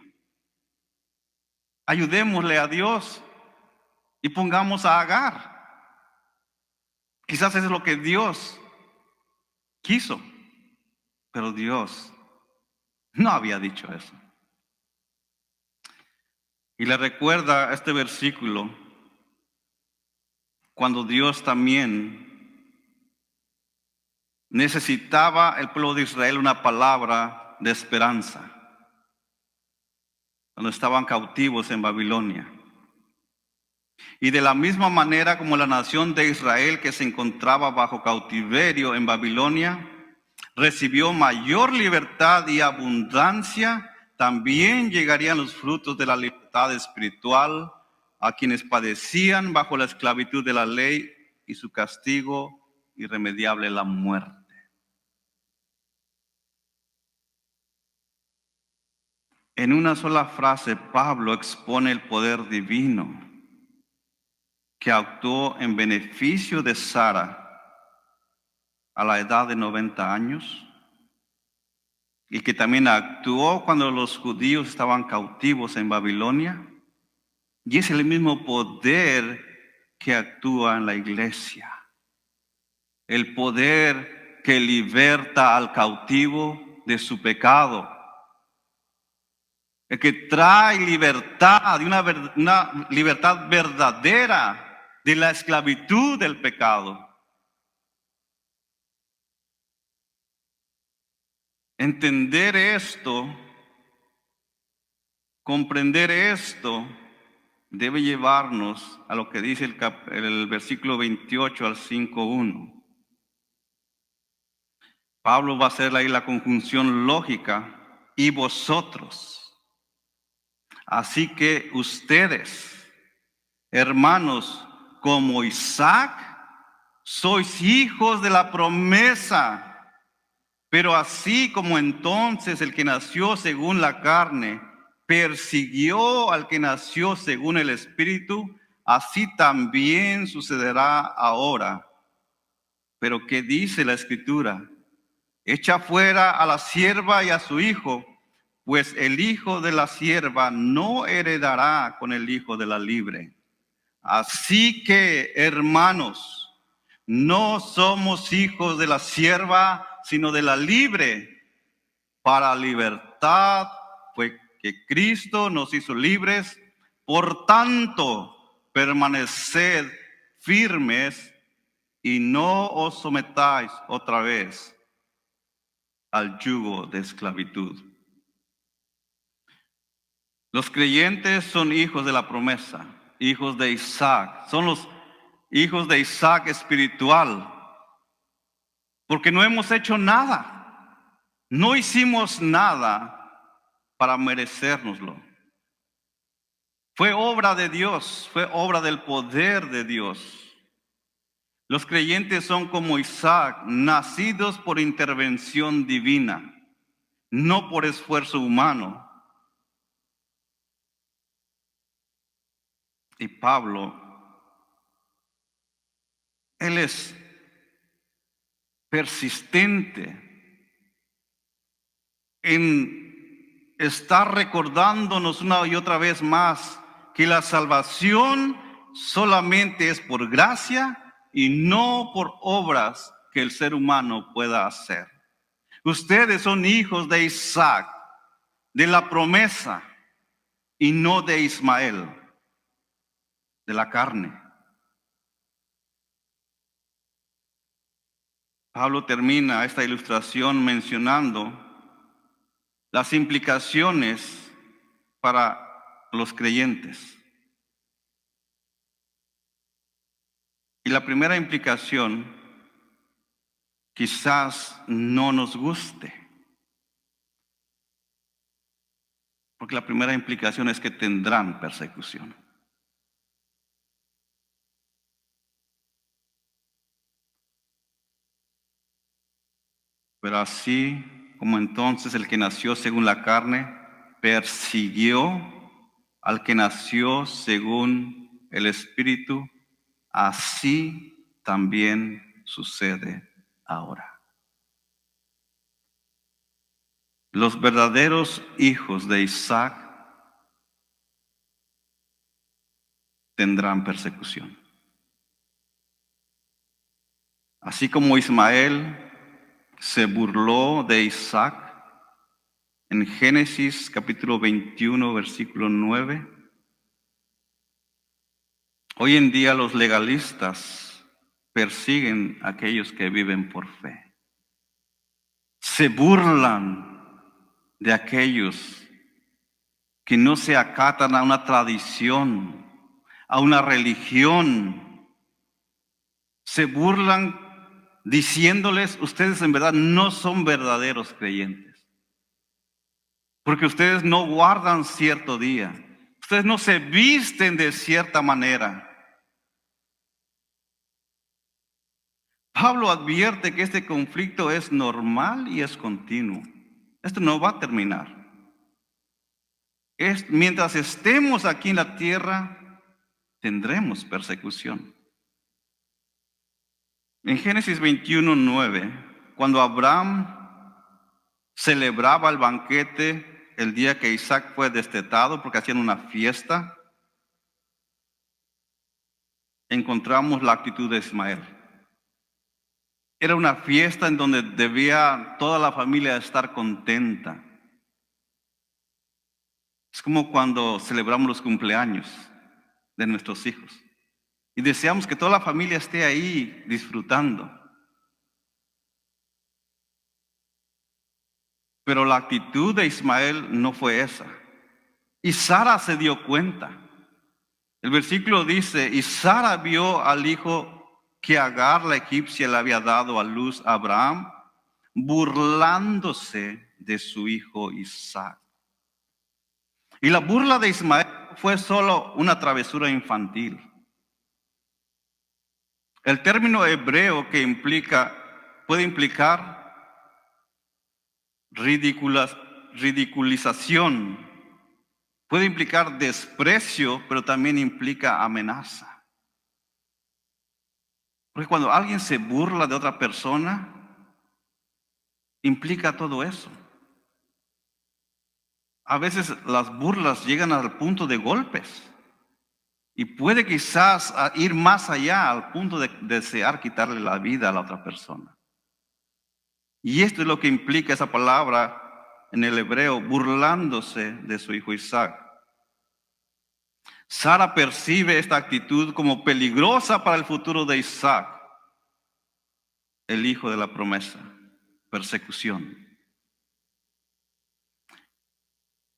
A: Ayudémosle a Dios y pongamos a Agar. Quizás eso es lo que Dios quiso, pero Dios no había dicho eso. Y le recuerda este versículo cuando Dios también necesitaba el pueblo de Israel una palabra de esperanza cuando estaban cautivos en Babilonia. Y de la misma manera como la nación de Israel, que se encontraba bajo cautiverio en Babilonia, recibió mayor libertad y abundancia, también llegarían los frutos de la libertad espiritual a quienes padecían bajo la esclavitud de la ley y su castigo irremediable, la muerte. En una sola frase, Pablo expone el poder divino que actuó en beneficio de Sara a la edad de 90 años y que también actuó cuando los judíos estaban cautivos en Babilonia, y es el mismo poder que actúa en la iglesia, el poder que liberta al cautivo de su pecado, el que trae libertad, una libertad verdadera de la esclavitud del pecado. Entender esto, comprender esto, debe llevarnos a lo que dice el versículo 28 al 5:1. Pablo va a hacer ahí la conjunción lógica: y vosotros. Así que ustedes, hermanos, como Isaac, sois hijos de la promesa. Pero así como entonces el que nació según la carne persiguió al que nació según el Espíritu, así también sucederá ahora. Pero ¿qué dice la Escritura? Echa fuera a la sierva y a su hijo, pues el hijo de la sierva no heredará con el hijo de la libre. Así que, hermanos, no somos hijos de la sierva, sino de la libre. Para libertad fue que Cristo nos hizo libres. Por tanto, permaneced firmes y no os sometáis otra vez al yugo de esclavitud. Los creyentes son hijos de la promesa, hijos de Isaac. Son los hijos de Isaac espiritual, porque no hemos hecho nada, no hicimos nada para merecérnoslo. Fue obra de Dios, fue obra del poder de Dios. Los creyentes son como Isaac, nacidos por intervención divina. no por esfuerzo humano. Y Pablo, él es persistente en estar recordándonos una y otra vez más que la salvación solamente es por gracia y no por obras que el ser humano pueda hacer. Ustedes son hijos de Isaac, de la promesa, y no de Ismael, de la carne. Pablo termina esta ilustración mencionando las implicaciones para los creyentes. Y la primera implicación quizás no nos guste, porque la primera implicación es que tendrán persecución. Pero así como entonces el que nació según la carne persiguió al que nació según el Espíritu, así también sucede ahora. Los verdaderos hijos de Isaac tendrán persecución. Así como Ismael se burló de Isaac en Génesis capítulo 21, versículo 9. Hoy en día los legalistas persiguen a aquellos que viven por fe. Se burlan de aquellos que no se acatan a una tradición, a una religión. Se burlan diciéndoles, ustedes en verdad no son verdaderos creyentes. Porque ustedes no guardan cierto día. Ustedes no se visten de cierta manera. Pablo advierte que este conflicto es normal y es continuo. Esto no va a terminar. Mientras estemos aquí en la tierra, tendremos persecución. En Génesis 21, 9, cuando Abraham celebraba el banquete el día que Isaac fue destetado, porque hacían una fiesta, encontramos la actitud de Ismael. Era una fiesta en donde debía toda la familia estar contenta. Es como cuando celebramos los cumpleaños de nuestros hijos y deseamos que toda la familia esté ahí disfrutando. Pero la actitud de Ismael no fue esa. Y Sara se dio cuenta. El versículo dice, y Sara vio al hijo que Agar la egipcia le había dado a luz a Abraham, burlándose de su hijo Isaac. Y la burla de Ismael fue solo una travesura infantil. El término hebreo que puede implicar ridiculización, puede implicar desprecio, pero también implica amenaza. Porque cuando alguien se burla de otra persona, implica todo eso. A veces las burlas llegan al punto de golpes y puede quizás ir más allá al punto de desear quitarle la vida a la otra persona. Y esto es lo que implica esa palabra en el hebreo, burlándose de su hijo Isaac. Sara percibe esta actitud como peligrosa para el futuro de Isaac, el hijo de la promesa, persecución.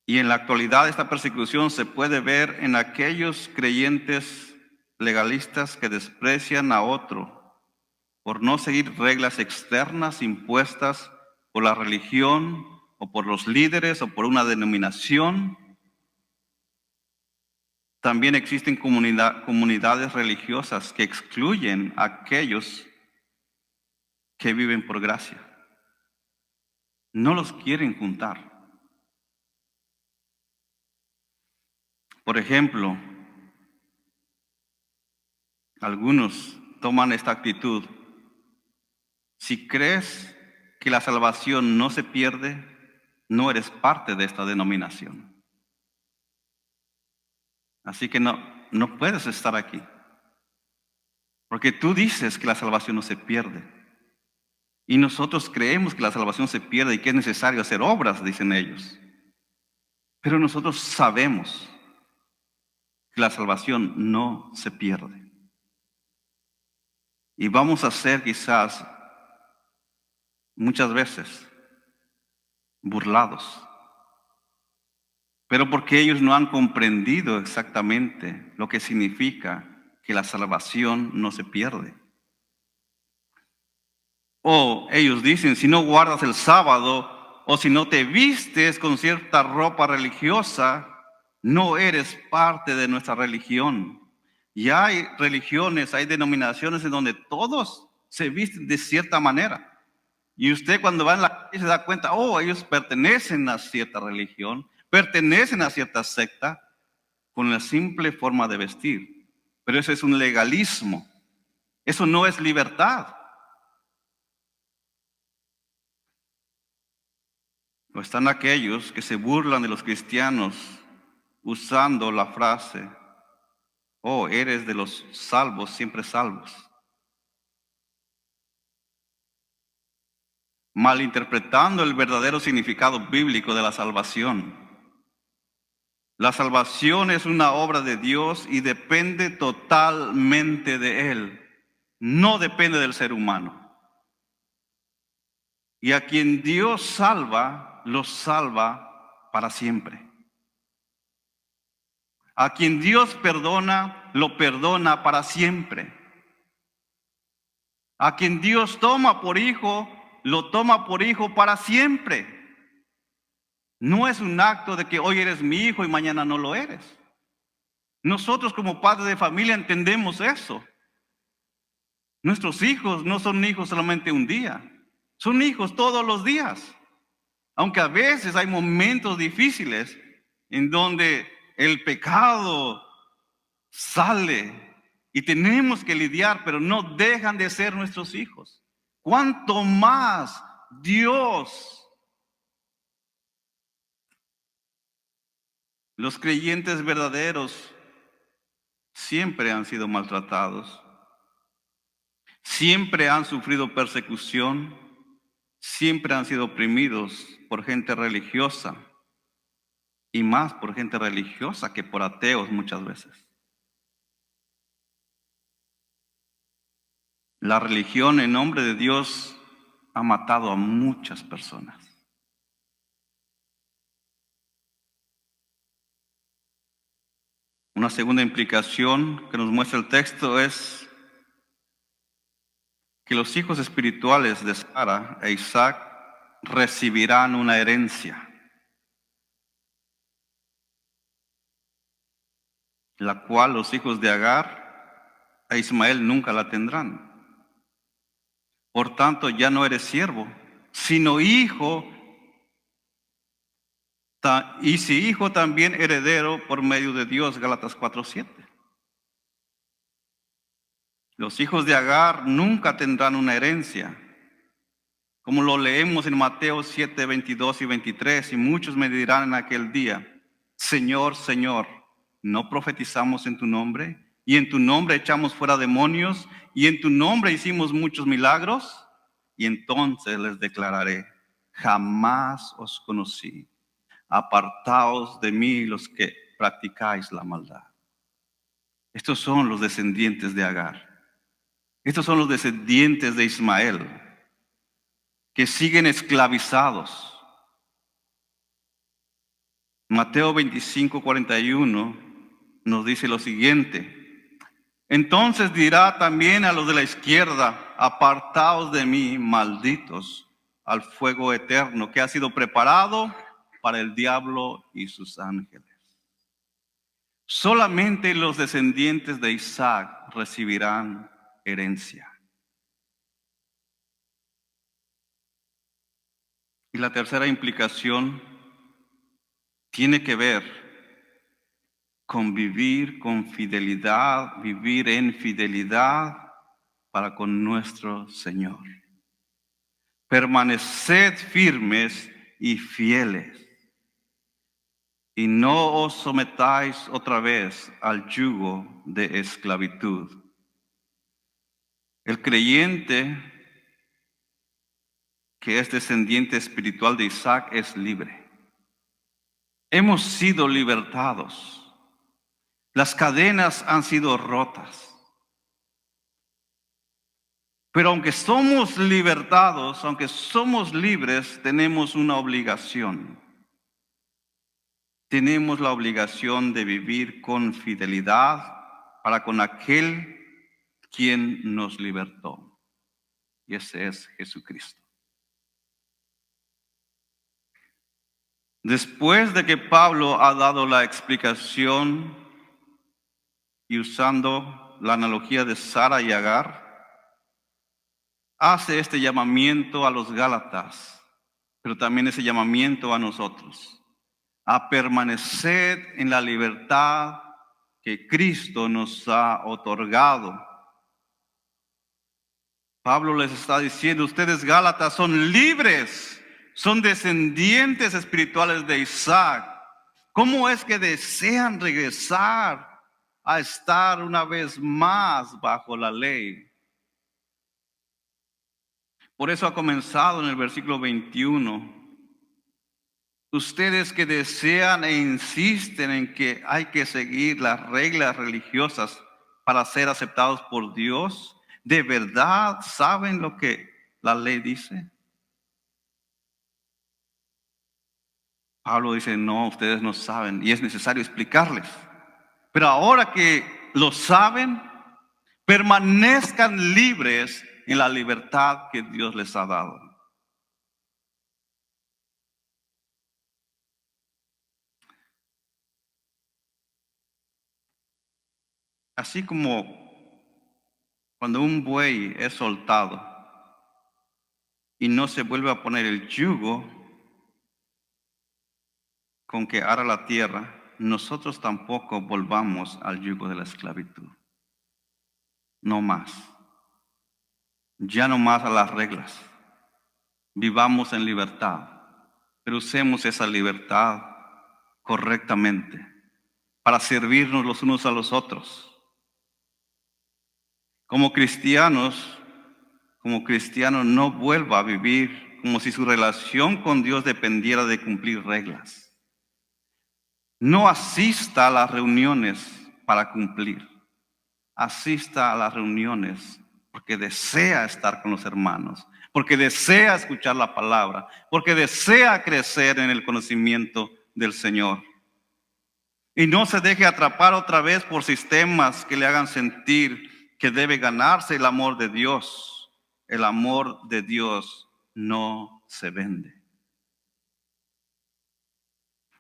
A: Y en la actualidad esta persecución se puede ver en aquellos creyentes legalistas que desprecian a otro por no seguir reglas externas impuestas por la religión o por los líderes o por una denominación. También existen comunidades religiosas que excluyen a aquellos que viven por gracia. no los quieren juntar. Por ejemplo, algunos toman esta actitud. Si crees que la salvación no se pierde, no eres parte de esta denominación. Así que no puedes estar aquí. Porque tú dices que la salvación no se pierde. Y nosotros creemos que la salvación se pierde y que es necesario hacer obras, dicen ellos. Pero nosotros sabemos que la salvación no se pierde. Y vamos a ser quizás muchas veces burlados. Pero porque ellos no han comprendido exactamente lo que significa que la salvación no se pierde. O ellos dicen, si no guardas el sábado o si no te vistes con cierta ropa religiosa, no eres parte de nuestra religión. Y hay religiones, hay denominaciones en donde todos se visten de cierta manera. Y usted cuando va en la calle se da cuenta, ellos pertenecen a cierta religión, pertenecen a cierta secta con la simple forma de vestir. Pero eso es un legalismo. Eso no es libertad. O están aquellos que se burlan de los cristianos usando la frase, eres de los salvos, siempre salvos. Malinterpretando el verdadero significado bíblico de la salvación. La salvación es una obra de Dios y depende totalmente de Él. No depende del ser humano. Y a quien Dios salva, los salva para siempre. A quien Dios perdona, lo perdona para siempre. A quien Dios toma por hijo, lo toma por hijo para siempre. No es un acto de que hoy eres mi hijo y mañana no lo eres. Nosotros como padres de familia entendemos eso. Nuestros hijos no son hijos solamente un día, son hijos todos los días. Aunque a veces hay momentos difíciles en donde el pecado sale y tenemos que lidiar, pero no dejan de ser nuestros hijos. ¿Cuánto más Dios? Los creyentes verdaderos siempre han sido maltratados, siempre han sufrido persecución, siempre han sido oprimidos por gente religiosa y más por gente religiosa que por ateos muchas veces. La religión en nombre de Dios ha matado a muchas personas. Una segunda implicación que nos muestra el texto es que los hijos espirituales de Sara e Isaac recibirán una herencia, la cual los hijos de Agar e Ismael nunca la tendrán. Por tanto, ya no eres siervo, sino hijo, y si hijo también heredero por medio de Dios, Gálatas 4:7. Los hijos de Agar nunca tendrán una herencia, como lo leemos en Mateo 7:22 y 23, y muchos me dirán en aquel día, Señor, Señor, ¿no profetizamos en tu nombre? Y en tu nombre echamos fuera demonios, y en tu nombre hicimos muchos milagros. Y entonces les declararé, jamás os conocí, apartaos de mí los que practicáis la maldad. Estos son los descendientes de Agar. Estos son los descendientes de Ismael, que siguen esclavizados. Mateo 25:41 nos dice lo siguiente. Entonces dirá también a los de la izquierda, apartaos de mí, malditos, al fuego eterno que ha sido preparado para el diablo y sus ángeles. Solamente los descendientes de Isaac recibirán herencia. Y la tercera implicación tiene que ver con vivir con fidelidad, vivir en fidelidad para con nuestro Señor. Permaneced firmes y fieles, y no os sometáis otra vez al yugo de esclavitud. El creyente que es descendiente espiritual de Isaac es libre. Hemos sido libertados. Las cadenas han sido rotas. Pero aunque somos libertados, aunque somos libres, tenemos una obligación. Tenemos la obligación de vivir con fidelidad para con aquel quien nos libertó. Y ese es Jesucristo. Después de que Pablo ha dado la explicación y usando la analogía de Sara y Agar, hace este llamamiento a los Gálatas, pero también ese llamamiento a nosotros, a permanecer en la libertad que Cristo nos ha otorgado. Pablo les está diciendo, ustedes Gálatas son libres, son descendientes espirituales de Isaac. ¿Cómo es que desean regresar a estar una vez más bajo la ley? Por eso ha comenzado en el versículo 21. Ustedes que desean e insisten en que hay que seguir las reglas religiosas para ser aceptados por Dios, ¿de verdad saben lo que la ley dice? Pablo dice, no, ustedes no saben y es necesario explicarles. Pero ahora que lo saben, permanezcan libres en la libertad que Dios les ha dado. Así como cuando un buey es soltado y no se vuelve a poner el yugo con que ara la tierra, nosotros tampoco volvamos al yugo de la esclavitud. No más. Ya no más a las reglas. Vivamos en libertad, pero usemos esa libertad correctamente para servirnos los unos a los otros. Como cristiano no vuelva a vivir como si su relación con Dios dependiera de cumplir reglas. No asista a las reuniones para cumplir. Asista a las reuniones porque desea estar con los hermanos, porque desea escuchar la palabra, porque desea crecer en el conocimiento del Señor. Y no se deje atrapar otra vez por sistemas que le hagan sentir que debe ganarse el amor de Dios. El amor de Dios no se vende.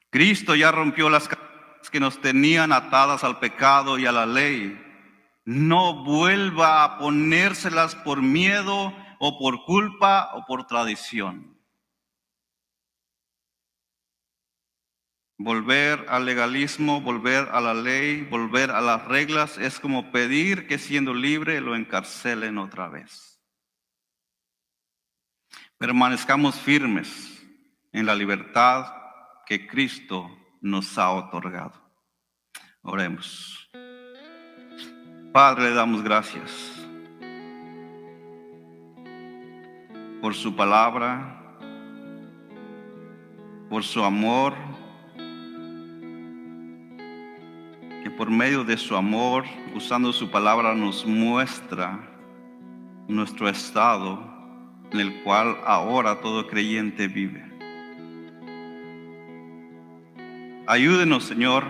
A: Cristo ya rompió las cadenas que nos tenían atadas al pecado y a la ley. No vuelva a ponérselas por miedo o por culpa o por tradición. Volver al legalismo, volver a la ley, volver a las reglas es como pedir que siendo libre lo encarcelen otra vez. Permanezcamos firmes en la libertad que Cristo nos ha otorgado. Oremos. Padre, le damos gracias por su palabra, por su amor, que por medio de su amor, usando su palabra, nos muestra nuestro estado en el cual ahora todo creyente vive. Ayúdenos, Señor,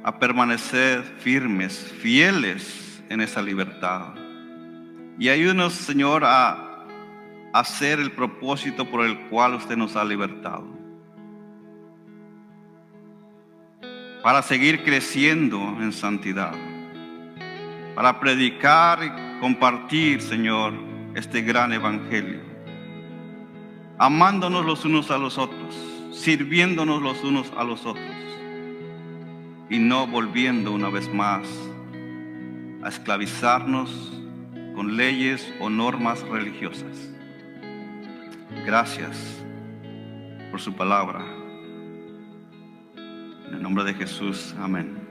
A: a permanecer firmes, fieles en esa libertad. Y ayúdenos, Señor, a hacer el propósito por el cual usted nos ha libertado. Para seguir creciendo en santidad. Para predicar y compartir, Señor, este gran evangelio. amándonos los unos a los otros, sirviéndonos los unos a los otros y no volviendo una vez más a esclavizarnos con leyes o normas religiosas. Gracias por su palabra. En el nombre de Jesús, amén.